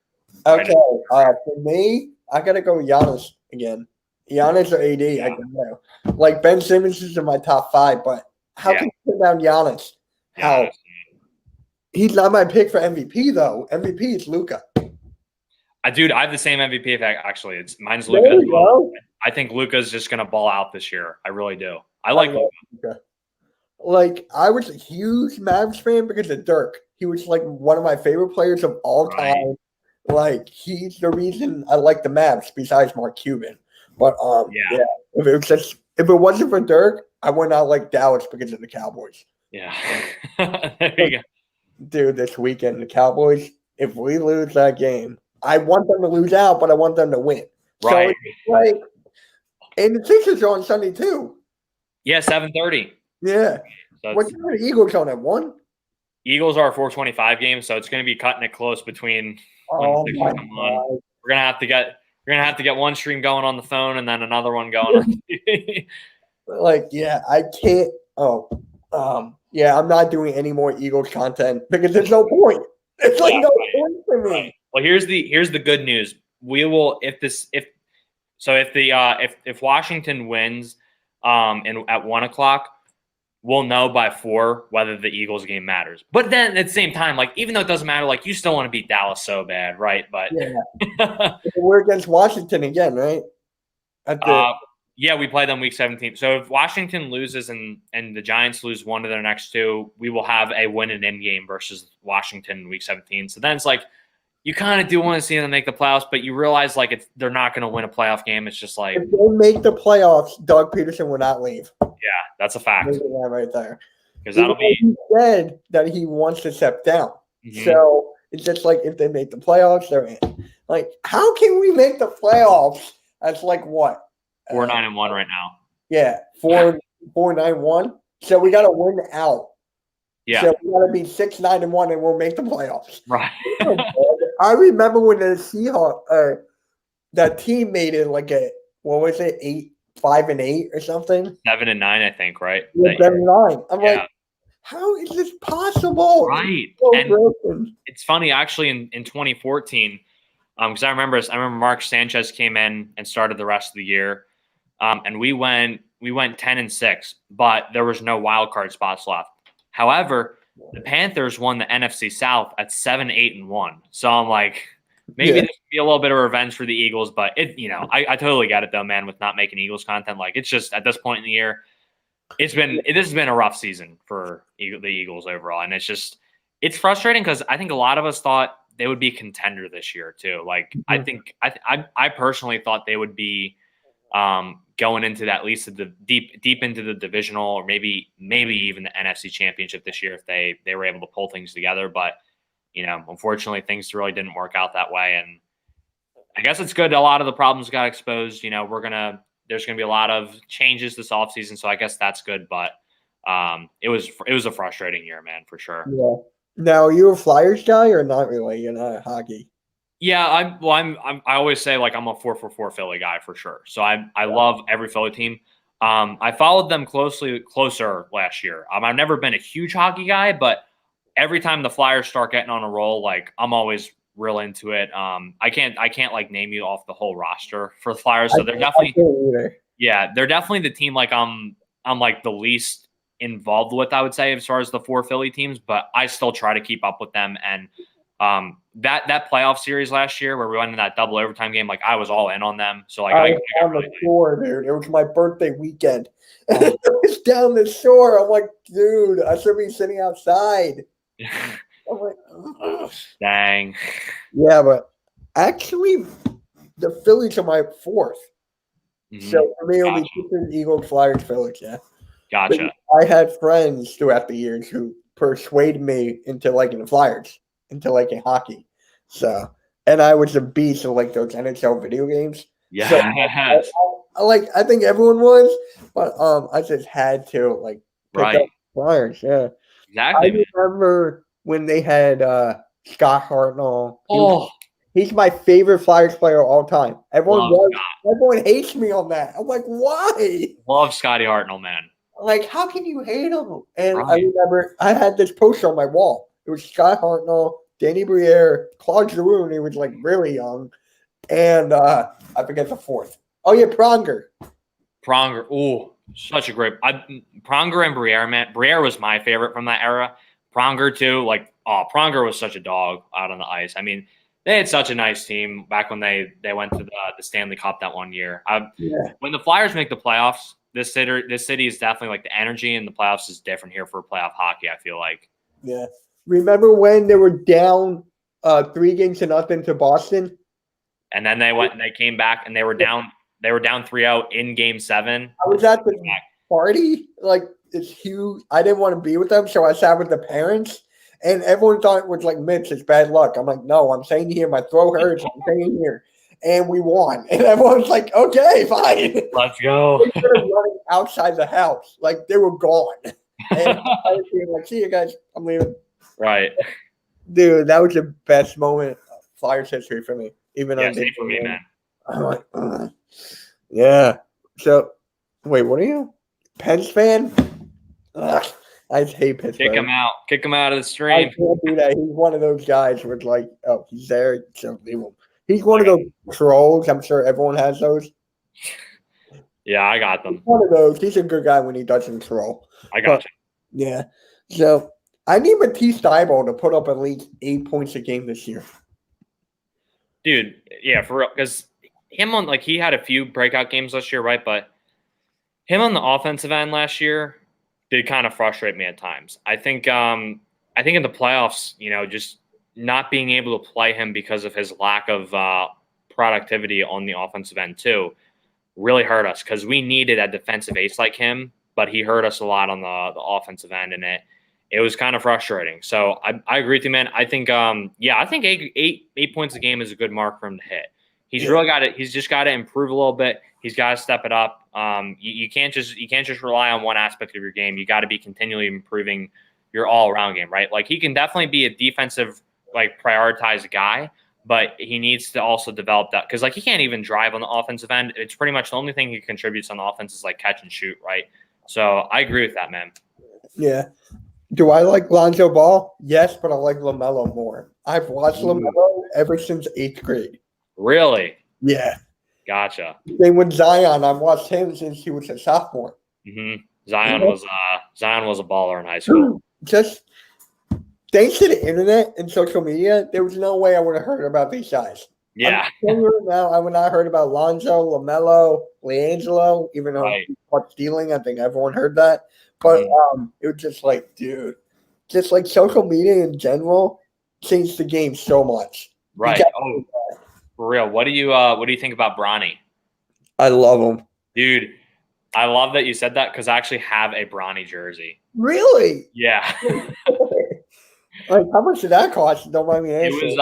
Okay. For me, I gotta go Giannis again. Giannis or AD, I don't know. Like Ben Simmons is in my top 5, but how can you put down Giannis? How? He's not my pick for MVP though. MVP is Luka. Dude, I have the same MVP fact. Actually, mine's Luka as well. I think Luka's just gonna ball out this year. I really do. I like Luka. Like I was a huge Mavs fan because of Dirk. He was like one of my favorite players of all time. Like he's the reason I like the Mavs besides Mark Cuban. But if it wasn't for Dirk, I would not like Dallas because of the Cowboys. Yeah. There you go. Dude, this weekend the Cowboys, if we lose that game, I want them to lose out, but I want them to win. Right. So like, and the Sixers are on Sunday too. Yeah, 7:30. Yeah. So what's the Eagles on at 1? Eagles are a 4:25 game, so it's going to be cutting it close between. Oh my God. We're gonna have to get one stream going on the phone and then another one going on TV. Like, yeah, I can't. Yeah, I'm not doing any more Eagles content because there's no point. It's like no point for me. Right. Well, here's the good news. We will if Washington wins at 1:00, we'll know by 4 whether the Eagles game matters. But then at the same time, like even though it doesn't matter, like you still want to beat Dallas so bad, right? But we're against Washington again, right? Yeah, we play them week 17. So if Washington loses and the Giants lose one of their next 2, we will have a win and in game versus Washington in week 17. So then it's like you kind of do want to see them make the playoffs, but you realize like they're not going to win a playoff game. It's just like if they make the playoffs, Doug Peterson will not leave. Yeah, that's a fact. That right there. Because that'll be. He said that he wants to step down. Mm-hmm. So it's just like if they make the playoffs, they're in. Like, how can we make the playoffs? That's like what? 4-9-1 right now. Yeah, 4-9-1. So we got to win out. Yeah. So we got to be 6-9-1, and we'll make the playoffs. Right. I remember when the Seahawks, that team made it like a 5-8 or something. 7-9, I think. Right. Yeah, 7-9. I'm like, how is this possible? Right. So and it's funny actually in 2014, because I remember Mark Sanchez came in and started the rest of the year, and we went 10-6, but there was no wild card spots left. However, the Panthers won the NFC South at 7-8-1. So I'm like, maybe this could be a little bit of revenge for the Eagles, but I totally get it though, man, with not making Eagles content. Like it's just at this point in the year, this has been a rough season for the Eagles overall. And it's frustrating because I think a lot of us thought they would be a contender this year too. Like I think I personally thought they would be going into at least the deep into the divisional or maybe even the NFC Championship this year if they were able to pull things together. But unfortunately, things really didn't work out that way. And I guess it's good. A lot of the problems got exposed. There's gonna be a lot of changes this offseason, so I guess that's good. But it was a frustrating year, man, for sure. Yeah. Now, are you a Flyers guy or not really? You're not a hockey. Yeah, I always say like I'm a 4-for-4 Philly guy for sure. So I love every Philly team. I followed them closer last year. I've never been a huge hockey guy, but every time the Flyers start getting on a roll, like I'm always real into it. I can't like name you off the whole roster for the Flyers. So they're definitely they're definitely the team like I'm like the least involved with, I would say, as far as the 4 Philly teams, but I still try to keep up with them. And that playoff series last year where we went in that double overtime game, like I was all in on them. So like I I was got on the really shore, dude. It was my birthday weekend. And Oh. it was down the shore. I'm like, dude, I should be sitting outside. I'm like, ugh. Dang. Yeah, but actually, the Phillies are my fourth. So Mhm. for me, it'll be Gotcha. Pistons, Eagles, Flyers, Phillies. Yeah. But Gotcha. I had friends throughout the years who persuaded me into liking the Flyers, into liking hockey. So, and I was a beast of like those NHL video games. So Yes. I think everyone was, but I just had to like pick up Right. Flyers. Yeah, I Exactly, man. remember when they had Scott Hartnell. Oh, He's my favorite Flyers player of all time. love Everyone hates me on that. I'm like, why? love Scotty Hartnell, man. Like, how can you hate him? And I Right. remember I had this poster on my wall. It was Scott Hartnell, Danny Briere, Claude Giroux, and he was like really young. And I forget the fourth. Oh yeah, Pronger. Pronger. Oh, such a great. Pronger and Briere, man. Briere was my favorite from that era. Pronger too. Like, oh, Pronger was such a dog out on the ice. I mean, they had such a nice team back when they went to the Stanley Cup that one year. Yeah, When the Flyers make the playoffs, this city is definitely like the energy in the playoffs is different here for playoff hockey. I feel like. yeah. Remember when they were down 3-0 to Boston? And then they came back and they were down 3-0 in Game 7. I was at the party. Like, it's huge. I didn't want to be with them, so I sat with the parents. And everyone thought it was like, Mitch, it's bad luck. I'm like, no, I'm staying here. My throat hurts. I'm staying here. And we won. And everyone's like, okay, fine. Let's go. They were running outside the house. Like, they were gone. And I was being like, see you guys. I'm leaving. Right. Dude, that was the best moment of Flyers history for me. Even Yeah, on same for me, man. I'm like, ugh. Yeah. So, wait, what are you? Pens fan? Ugh, I hate Pittsburgh. Kick him out. Kick him out of the I stream. can't do that. He's one of those guys who was like, oh, he's there. So leave him. He's one of those trolls. I'm sure everyone has those. Yeah, I got them. One of those. He's a good guy when he doesn't troll. I got you. Yeah. So I need Matisse Thybulle to put up at least 8 points a game this year. Dude, yeah, for real. Because him on, like, he had a few breakout games last year, right? But him on the offensive end last year did kind of frustrate me at times. I think in the playoffs, just not being able to play him because of his lack of productivity on the offensive end too really hurt us because we needed a defensive ace like him, but he hurt us a lot on the offensive end, and it was kind of frustrating. So I agree with you, man. I think I think eight points a game is a good mark for him to hit. He's really got it. He's just got to improve a little bit. He's got to step it up. You can't just rely on one aspect of your game. You got to be continually improving your all around game, right? Like he can definitely be a defensive, like prioritized guy, but he needs to also develop that because like he can't even drive on the offensive end. It's pretty much the only thing he contributes on the offense is like catch and shoot, right? So I agree with that, man. Yeah. Do I like Lonzo Ball? Yes, but I like LaMelo more. I've watched LaMelo ever since 8th grade. Really? Yeah. Gotcha. Same with Zion. I've watched him since he was a sophomore. Mm-hmm. Zion was a baller in high school. Just thanks to the internet and social media, there was no way I would have heard about these guys. Yeah. Now I would not heard about Lonzo, LaMelo, LiAngelo, even though Right. he caught stealing. I think everyone heard that. But it was just like, dude, just like social media in general changed the game so much. Right. Oh, for real. What do you think about Bronny? I love him. Dude, I love that you said that because I actually have a Bronny jersey. Really? Yeah. Like, how much did that cost? Don't mind me asking.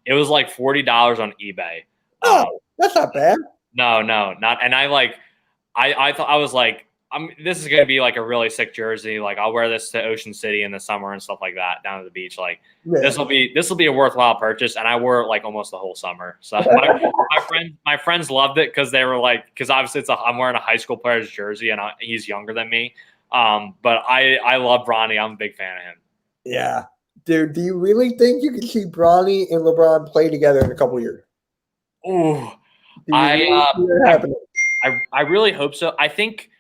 It was like $40 on eBay. Oh, that's not bad. No, not. And I thought I was like, this is gonna be like a really sick jersey. Like I'll wear this to Ocean City in the summer and stuff like that down at the beach. Like this will be a worthwhile purchase. And I wore it like almost the whole summer. So my friends loved it because they were like, because obviously I'm wearing a high school player's jersey and he's younger than me. But I love Bronny. I'm a big fan of him. Yeah, dude. Do you really think you can see Bronny and LeBron play together in a couple years? Ooh, I really hope so. I think.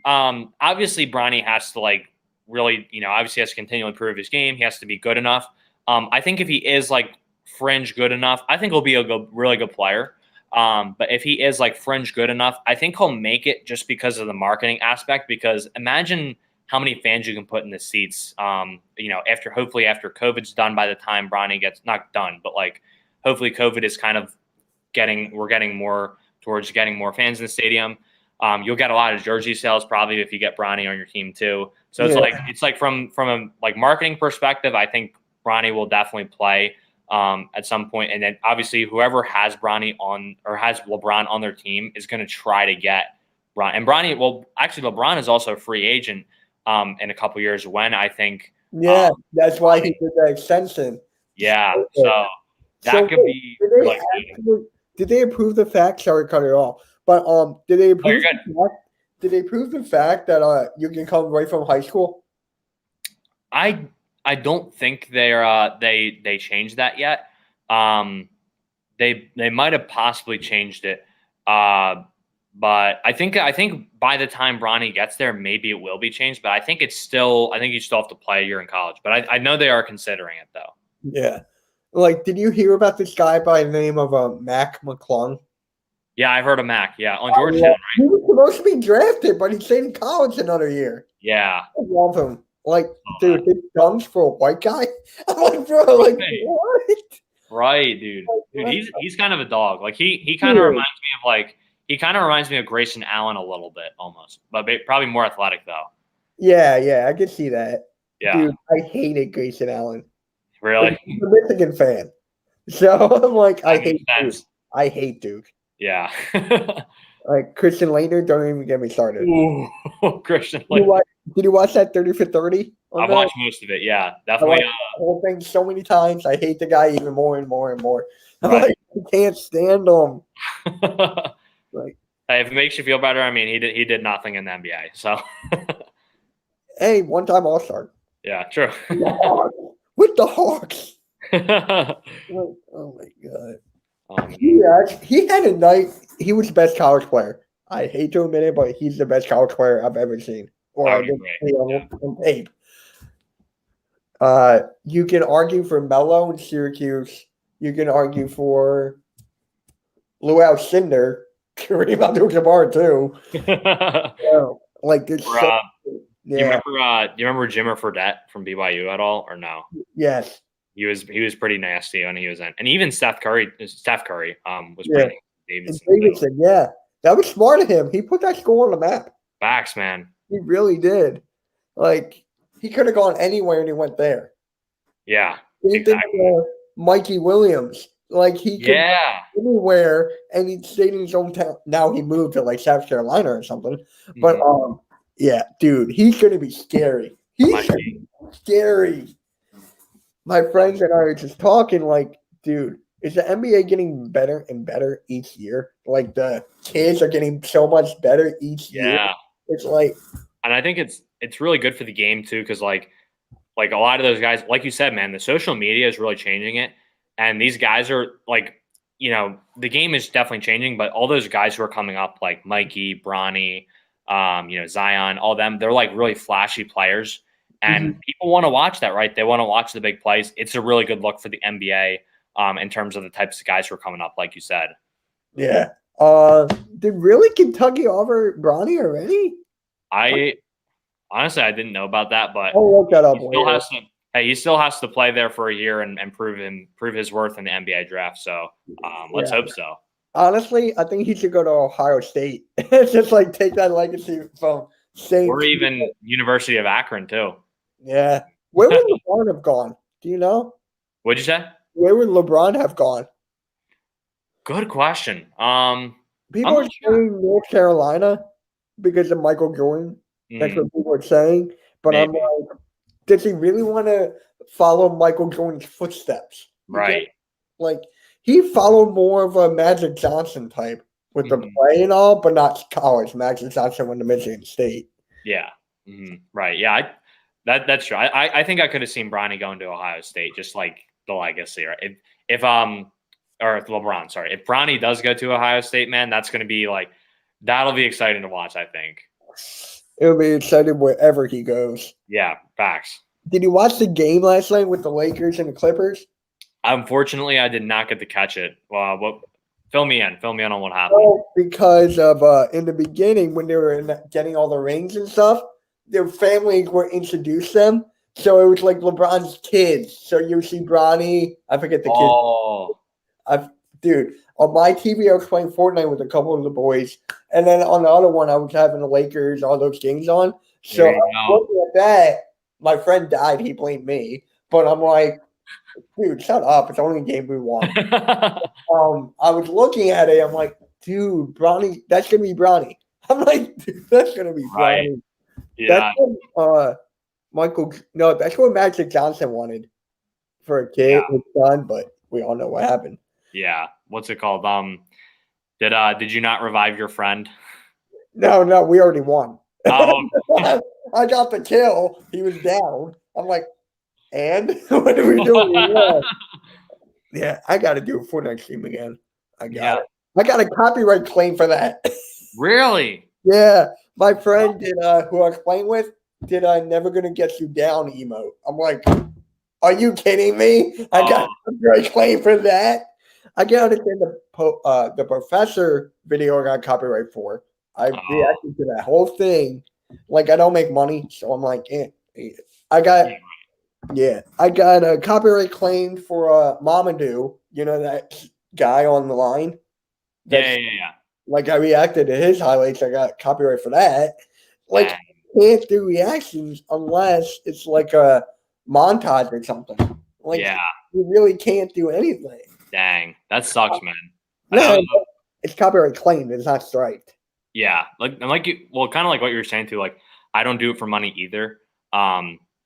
Obviously Bronny has to like really, obviously has to continually improve his game. He has to be good enough. I think if he is like fringe good enough, I think he'll be a really good player. But if he is like fringe good enough, I think he'll make it just because of the marketing aspect. Because imagine how many fans you can put in the seats. Hopefully after COVID's done, by the time Bronny gets not done, but like hopefully COVID is kind of we're getting more towards getting more fans in the stadium. You'll get a lot of jersey sales probably if you get Bronny on your team too. So it's like from a like marketing perspective, I think Bronny will definitely play at some point. And then obviously whoever has Bronny on or has LeBron on their team is going to try to get Bronny. And Bronny, well, actually LeBron is also a free agent in a couple years when I think. That's why he did the extension. Yeah, so that could be really good. Did they approve the fact? Sorry to cut it off. But did they approve the fact that you can come right from high school? I don't think they changed that yet. They might have possibly changed it. But I think by the time Bronny gets there, maybe it will be changed. But I think you still have to play a year in college. But I know they are considering it though. Yeah. Like, did you hear about this guy by the name of Mac McClung? Yeah, I've heard of Mac. Yeah, on Georgetown, right? He was supposed to be drafted, but he stayed in college another year. Yeah. I love him. Like, dude, his dunks for a white guy? I'm like, bro, like, what? Right, dude. Dude, he's kind of a dog. Like, he kind of reminds me of Grayson Allen a little bit, almost. But probably more athletic, though. Yeah, I can see that. Yeah. Dude, I hated Grayson Allen. Really? I'm a Michigan fan. So I'm like, I hate Duke. Yeah. Like Christian Laettner, don't even get me started. Ooh, Christian Laettner. Did you watch that 30 for 30? I've watched most of it, yeah. Definitely. The whole thing so many times. I hate the guy even more and more and more. Right. Like, I can't stand him. Like, hey, if it makes you feel better, I mean, he did nothing in the NBA. So hey, one-time All-Star. Yeah, true. With the Hawks. Oh my god. He had a night. He was the best college player. I hate to admit it, but he's the best college player I've ever seen. Or on tape. You can argue for Melo in Syracuse. You can argue for Lou Alcindor, Kareem Abdul-Jabbar too. Like this. Do you remember Jimmer Fredette from BYU at all, or no? Yes. He was pretty nasty when he was in, and even Steph Curry was pretty. Davidson, yeah, that was smart of him. He put that school on the map. Facts, man. He really did. Like, he could have gone anywhere and he went there. Yeah, exactly. Mikey Williams, like he could go anywhere and he stayed in his hometown. Now he moved to like South Carolina or something. But yeah, dude, he's gonna be scary. He's scary. My friends and I are just talking like, dude, is the NBA getting better and better each year? Like the kids are getting so much better each year. Yeah. It's like, and I think it's really good for the game too, because like a lot of those guys, like you said, man, the social media is really changing it. And these guys are like, the game is definitely changing, but all those guys who are coming up, like Mikey, Bronny, Zion, all them, they're like really flashy players. And people want to watch that, right? They want to watch the big plays. It's a really good look for the NBA in terms of the types of guys who are coming up, like you said. Yeah. Did really Kentucky offer Bronny already? Honestly, I didn't know about that, but I'll look that up he still has to play there for a year and prove his worth in the NBA draft. So let's hope so. Honestly, I think he should go to Ohio State. Just like take that legacy from St. Or even University of Akron too. Yeah. Where would LeBron have gone? Do you know? What'd you say? Where would LeBron have gone? Good question. People are saying North Carolina because of Michael Jordan. That's what people are saying. But I'm like, does he really want to follow Michael Jordan's footsteps? Right. Like, he followed more of a Magic Johnson type with the play and all, but not college. Magic Johnson went to Michigan State. Yeah. Right. Yeah. That's true. I think I could have seen Bronny going to Ohio State, just like the legacy, right? If LeBron, sorry. If Bronny does go to Ohio State, man, that's going to be like, that'll be exciting to watch, I think. It'll be exciting wherever he goes. Yeah, facts. Did you watch the game last night with the Lakers and the Clippers? Unfortunately, I did not get to catch it. What? Fill me in. Fill me in on what happened. Well, because of in the beginning when they were getting all the rings and stuff, their families were introduced them. So it was like LeBron's kids. So you see Bronny, I forget the kid. Oh, I dude, on my TV I was playing Fortnite with a couple of the boys, and then on the other one I was having the Lakers, all those games on. So there I you was looking at that. My friend died. He blamed me, but I'm like, dude, shut up. It's only a game we won. go. I was looking at it. I'm like, dude, Bronny, that's gonna be Bronny. I'm like, dude, that's gonna be Right. Bronny. Yeah. That's what no, that's what Magic Johnson wanted for a kid, Yeah. his son, but we all know what happened. Yeah. What's it called? Did you not revive your friend? No, we already won. Oh, I got the kill. He was down. I'm like, and what are we doing? Yeah, I got to do a Fortnite stream again. I got it. I got a copyright claim for that. Really? Yeah, my friend did. Who I was playing with did. Never gonna get you down emote. I'm like, are you kidding me? I got a copyright claim for that. I got it in the professor video. I got copyright for. I reacted to that whole thing. Like I don't make money, so I'm like, I got. Yeah, I got a copyright claim for Mamadou. You know that guy on the line. Yeah. Like I reacted to his highlights. I got copyright for that. Like can't do reactions unless it's like a montage or something. Like you really can't do anything. Dang, that sucks, man. No, it's copyright claimed. It's not striked. Yeah, kind of like what you were saying too. Like, I don't do it for money either.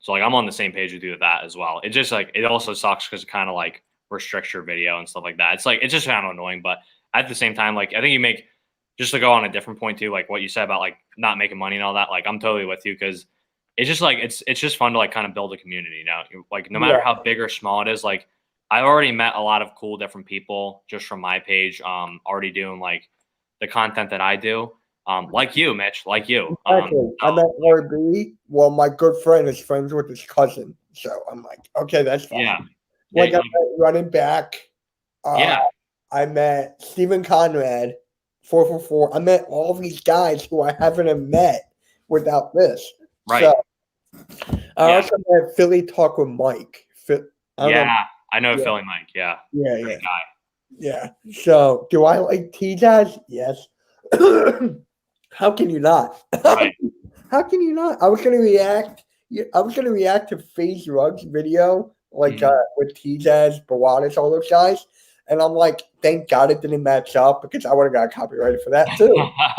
So like I'm on the same page with you with that as well. It just like it also sucks because it kind of like restricts your video and stuff like that. It's just kind of annoying, but at the same time, like I think you make just to go on a different point too, like what you said about like not making money and all that. Like I'm totally with you because it's just like it's just fun to like kind of build a community. You know, like no matter how big or small it is, like I already met a lot of cool different people just from my page. Already doing like the content that I do. Like you, Mitch, like you. Exactly. I met RB. Well, my good friend is friends with his cousin. So I'm like, okay, that's fine. Yeah. Like I met running back. I met Stephen Conrad, 444. I met all these guys who I haven't met without this. Right. So, I also met Philly Talk with Mike. I know Philly Mike. Yeah. Yeah. So, do I like T-Jazz? Yes. How can you not? Right. How can you not? I was gonna react to FaZe Rug's video, like with T-Jazz, Bawadis, all those guys. And I'm like, thank God it didn't match up because I would have got copyrighted for that too.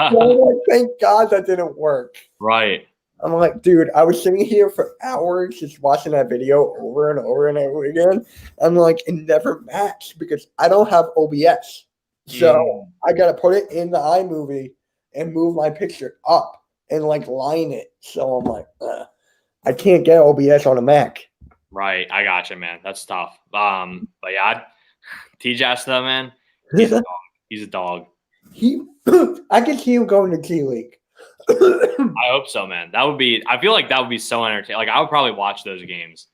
So I'm like, thank God that didn't work. Right. I'm like, dude, I was sitting here for hours just watching that video over and over and over again. I'm like, it never matched because I don't have OBS. So I got to put it in the iMovie and move my picture up and like line it. So I'm like, I can't get OBS on a Mac. Right. I gotcha, man. That's tough. But yeah, T-Jazz though, man, he's a dog. He's a dog. I could see him going to G League. I hope so, man. I feel like that would be so entertaining. Like I would probably watch those games.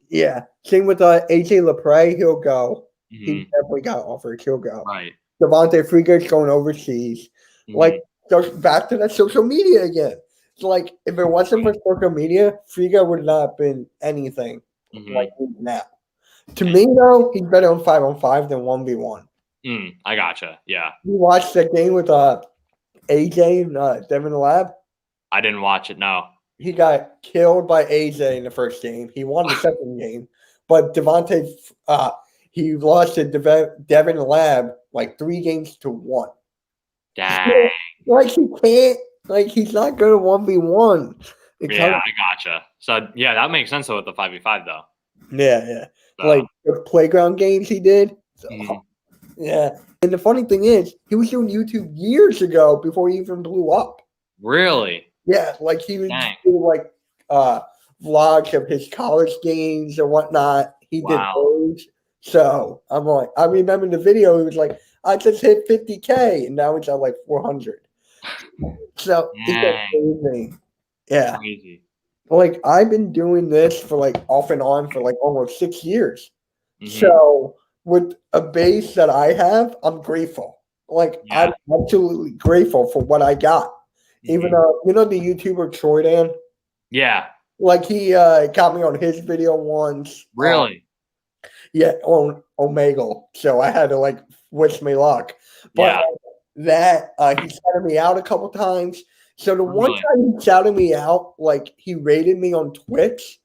Yeah. Same with AJ Lepre, he'll go. He definitely got offered. He'll go. Right. Devontae Freaker's going overseas. Like, just back to that social media again. It's like, if it wasn't for social media, Friga would not have been anything like now. To me, though, he's better on 5-on-5 than 1v1. I gotcha. Yeah. You watched that game with AJ and Devin Lab? I didn't watch it, no. He got killed by AJ in the first game. He won the second game. But Devontae, he lost to Devin Lab like 3-1. Dang. Like he can't, like he's not good at 1v1. I gotcha. So yeah, that makes sense though with the 5v5 though. Yeah. So. Like the playground games he did. So, yeah. And the funny thing is, he was doing YouTube years ago before he even blew up. Really? Yeah, like he was doing like vlogs of his college games and whatnot. He did those. So I'm like, I remember the video. He was like, I just hit 50K, and now it's at like 400. So it's amazing. Yeah. Crazy. Like I've been doing this for like off and on for like almost 6 years. So with a base that I have, I'm grateful. Like Yeah. I'm absolutely grateful for what I got. Even though the YouTuber Troy Dan, Yeah. like he got me on his video once. Really? Yeah, on Omegle. So I had to like wish me luck. But Yeah. that he shouted me out a couple times. So the one Really? time he shouted me out, like he rated me on Twitch,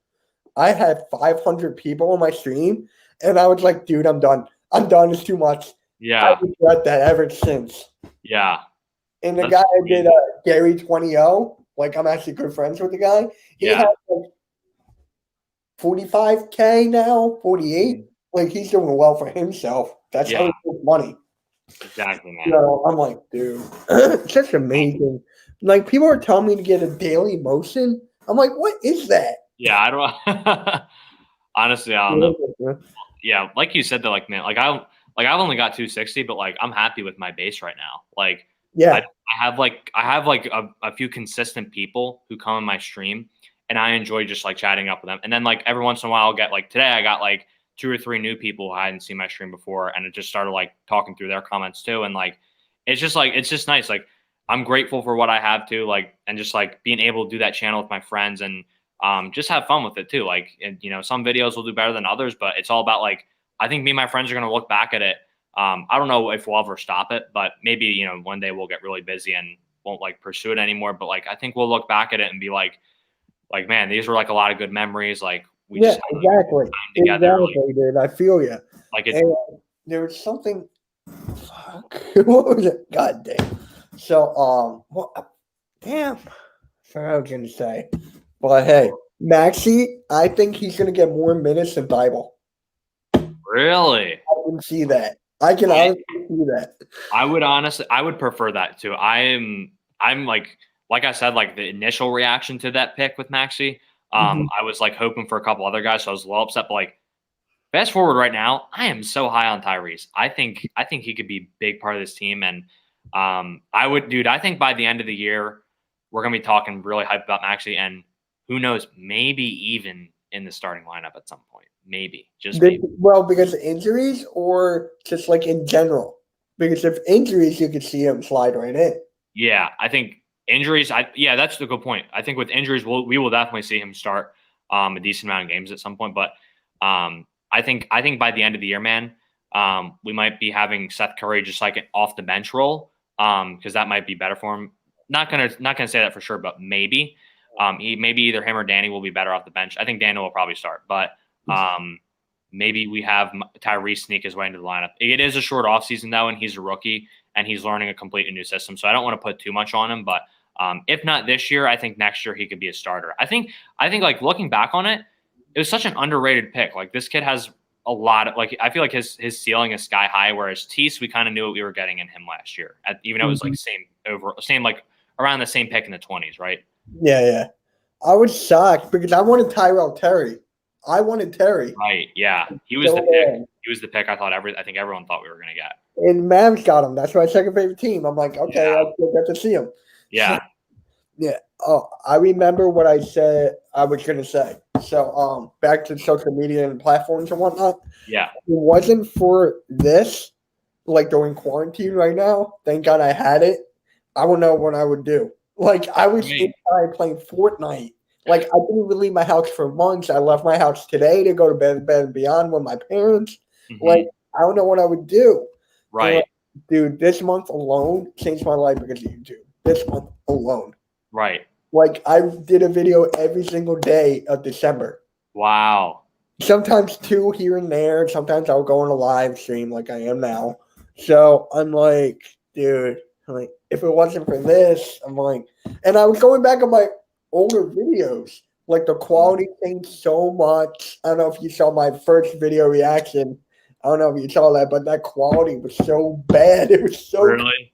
I had 500 people on my stream, and I was like, dude, I'm done. I'm done. It's too much. I Yeah. regret that ever since. Yeah. And the That's guy I did, crazy. Gary 20O, like I'm actually good friends with the guy. He Yeah. has like 45K now, 48. Mhm. Like he's doing well for himself. That's how Yeah. he makes money. Exactly, man. So I'm like, dude, it's just amazing. Like people are telling me to get a daily motion. I'm like, what is that? Yeah. I don't. Honestly, I don't know. Yeah, like you said, though, like man, I've only got 260, but like I'm happy with my base right now. Like I, Yeah, I have like a few consistent people who come in my stream, and I enjoy just like chatting up with them. And then like every once in a while, I'll get like today I got like 2 or 3 new people who I hadn't seen my stream before, and it just started like talking through their comments too. And like it's just nice. Like I'm grateful for what I have too. Like and just like being able to do that channel with my friends and just have fun with it too. Like, and, some videos will do better than others, but it's all about like, I think me and my friends are going to look back at it. I don't know if we'll ever stop it, but maybe, one day we'll get really busy and won't like pursue it anymore. But like, I think we'll look back at it and be like, man, these were like a lot of good memories. Like we yeah, just had like exactly, time together. exactly, dude. I feel you. Like it's And there was something. Fuck, what was it? God damn. So, damn. Sorry, I was gonna say, but hey, Maxi, I think he's gonna get more minutes than Bible. really, I can see that. I can honestly see that. I would prefer that too. I'm like I said, like the initial reaction to that pick with Maxi. Mhm. I was like hoping for a couple other guys, so I was a little upset. But like fast forward right now, I am so high on Tyrese. I think he could be a big part of this team, and dude. I think by the end of the year, we're gonna be talking really hype about Maxi, and who knows, maybe even in the starting lineup at some point. Maybe, just maybe. Well, because of injuries or just like in general? Because if injuries, you could see him slide right in. Yeah, I think injuries. Yeah, that's the good point. I think with injuries, we will definitely see him start a decent amount of games at some point. But I think by the end of the year, man, we might be having Seth Curry just like an off the bench role because that might be better for him. Not gonna say that for sure, but maybe maybe either him or Danny will be better off the bench. I think Daniel will probably start, but maybe we have Tyrese sneak his way into the lineup. It is a short offseason though, and he's a rookie and he's learning a completely new system. So I don't want to put too much on him, but if not this year, I think next year he could be a starter. I think like looking back on it, it was such an underrated pick. Like this kid has a lot of like I feel like his ceiling is sky high, whereas Tease we kind of knew what we were getting in him last year. Even though it was like same like around the same pick in the 20s, right? Yeah, yeah. I was shocked because I wanted Tyrell Terry. I wanted Terry. Right. Yeah. He was So the pick. bad. He was the pick I think everyone thought we were gonna get. And Mavs got him. That's my second favorite team. I'm like, okay, Yeah. I still get to see him. Yeah. Yeah. Oh, I remember what I said I was gonna say. So back to social media and platforms and whatnot. Yeah. If it wasn't for this, like during quarantine right now, thank God I had it. I don't know what I would do. Like I was Right. inside playing Fortnite. Like I didn't even leave my house for months. I left my house today to go to Bed and Beyond with my parents. Mm-hmm. Like I don't know what I would do. Right. And, dude, this month alone changed my life because of YouTube. This month alone. Right. Like I did a video every single day of December. Wow. Sometimes 2 here and there. Sometimes I'll go on a live stream like I am now. So I'm like, dude, like if it wasn't for this, I'm like, and I was going back on my older videos. Like the quality changed so much. I don't know if you saw my first video reaction. I don't know if you saw that, but that quality was so bad. It was so Really?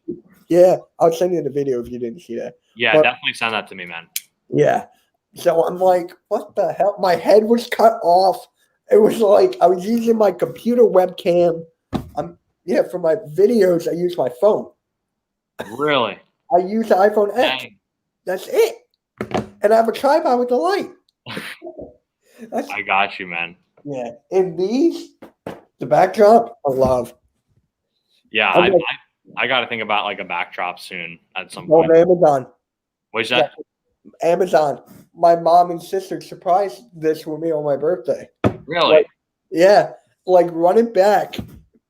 Yeah, I'll send you the video if you didn't see that. Yeah, But definitely send that to me, man. yeah. So I'm like, what the hell? My head was cut off. It was like I was using my computer webcam. For my videos, I use my phone. Really? I use the iPhone X. Dang. That's it. And I have a tripod with the light. I got you, man. Yeah. And these, The backdrop, I love. Yeah, I'm like, I got to think about like a backdrop soon at some on point. Amazon. What's that? Amazon. My mom and sister surprised this with me on my birthday. Really? Like, yeah, like running back,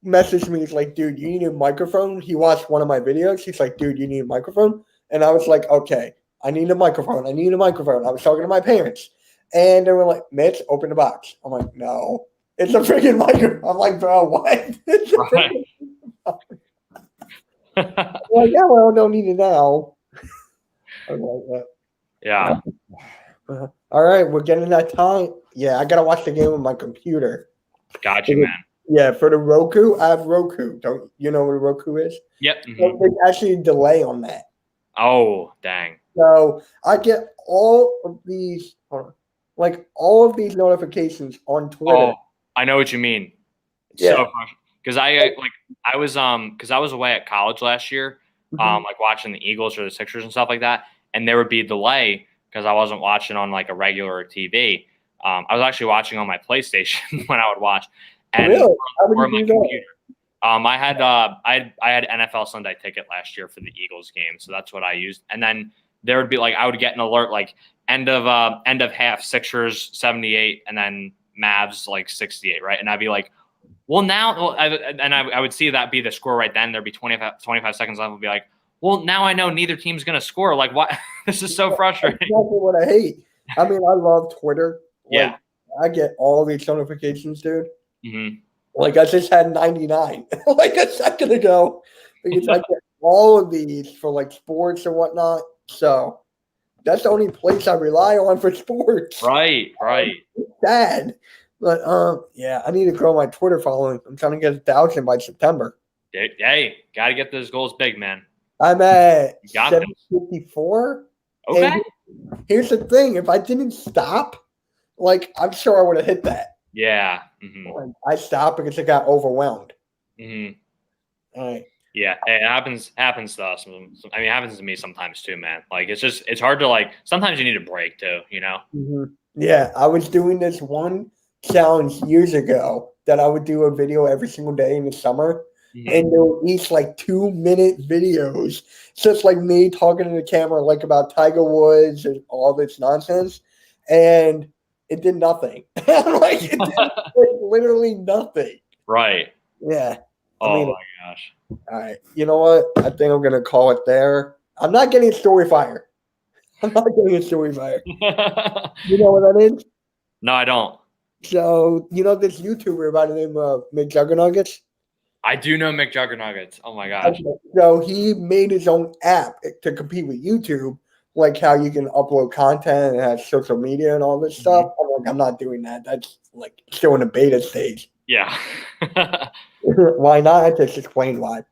messaged me. He's like, dude, you need a microphone. He watched one of my videos. He's like, dude, you need a microphone. And I was like, okay, I need a microphone. I need a microphone. I was talking to my parents, and they were like, Mitch, open the box. I'm like, no, it's a freaking microphone. I'm like, bro, what? It's a freaking like, yeah, well, don't need it now. I'm like, Yeah. all right, we're getting that time. Yeah, I gotta watch the game on my computer. Got you, man. Yeah, for the Roku, I have Roku. Don't you know what a Roku is? Yep. So there's actually a delay on that. Oh, dang. So I get all of these, all of these notifications on Twitter. Oh, I know what you mean. Yeah. So because I was away at college last year, like watching the Eagles or the Sixers and stuff like that, and there would be a delay because I wasn't watching on like a regular TV. I was actually watching on my PlayStation when I would watch, and Really? How or would my you do computer. I had NFL Sunday ticket last year for the Eagles game, so that's what I used. And then there would be like I would get an alert like end of half Sixers 78, and then Mavs like 68, right? And I'd be like, well, now, I would see that be the score right then. There'd be 25 seconds left. I'd be like, well, now I know neither team's going to score. Like, what? This is so frustrating. That's exactly what I hate. I mean, I love Twitter. Yeah. I get all these notifications, dude. Mm-hmm. Like, I just had 99 like a second ago because I get all of these for like sports and whatnot. So that's the only place I rely on for sports. Right. It's sad. But yeah, I need to grow my Twitter following. I'm trying to get 1,000 by September. Hey, got to get those goals big, man. I'm at 754. Okay. And here's the thing: if I didn't stop, like I'm sure I would have hit that. Yeah. Like, I stopped because I got overwhelmed. Mm-hmm. All right. Yeah, it happens to us. I mean, it happens to me sometimes too, man. Like it's hard to like. Sometimes you need a break too, you know. Yeah, I was doing this one challenge years ago that I would do a video every single day in the summer, and they were each like 2-minute videos, just like me talking to the camera, like about Tiger Woods and all this nonsense, and it did nothing. Like it did literally nothing. Right. Yeah. Oh my gosh. All right. You know what? I think I'm gonna call it there. I'm not getting a story fire. You know what that is? No, I don't. So, you know this YouTuber by the name of McJuggernuggets? I do know McJuggernuggets. Oh my gosh. So he made his own app to compete with YouTube, like how you can upload content and have social media and all this stuff. I'm not doing that. That's like still in the beta stage. Yeah. Why not? I just explained why.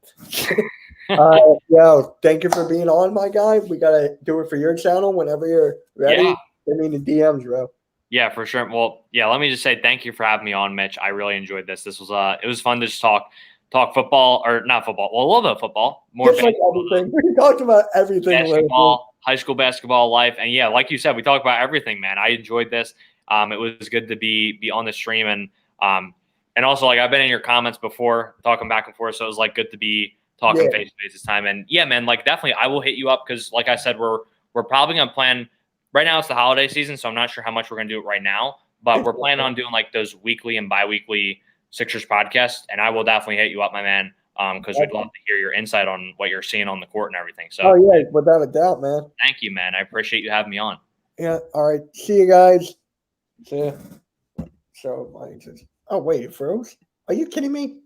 Yo, thank you for being on, my guy. We gotta do it for your channel whenever you're ready. Yeah. Send me the DMs, bro. Yeah, for sure. Well, yeah, let me just say thank you for having me on, Mitch. I really enjoyed this. This was it was fun to just talk football, or not football. Well, a little bit of football. More just like everything. We talked about everything. Basketball, high school basketball life. And yeah, like you said, we talked about everything, man. I enjoyed this. It was good to be on the stream, and also like I've been in your comments before talking back and forth. So it was like good to be talking face to face this time. And yeah, man, like definitely I will hit you up because like I said, we're probably gonna plan. Right now it's the holiday season, so I'm not sure how much we're going to do it right now, but we're planning on doing like those weekly and bi-weekly Sixers podcasts, and I will definitely hit you up, my man, because we'd love to hear your insight on what you're seeing on the court and everything. So, yeah, without a doubt, man. Thank you, man. I appreciate you having me on. Yeah, all right. See you guys. See ya. So, oh, wait, it froze? Are you kidding me?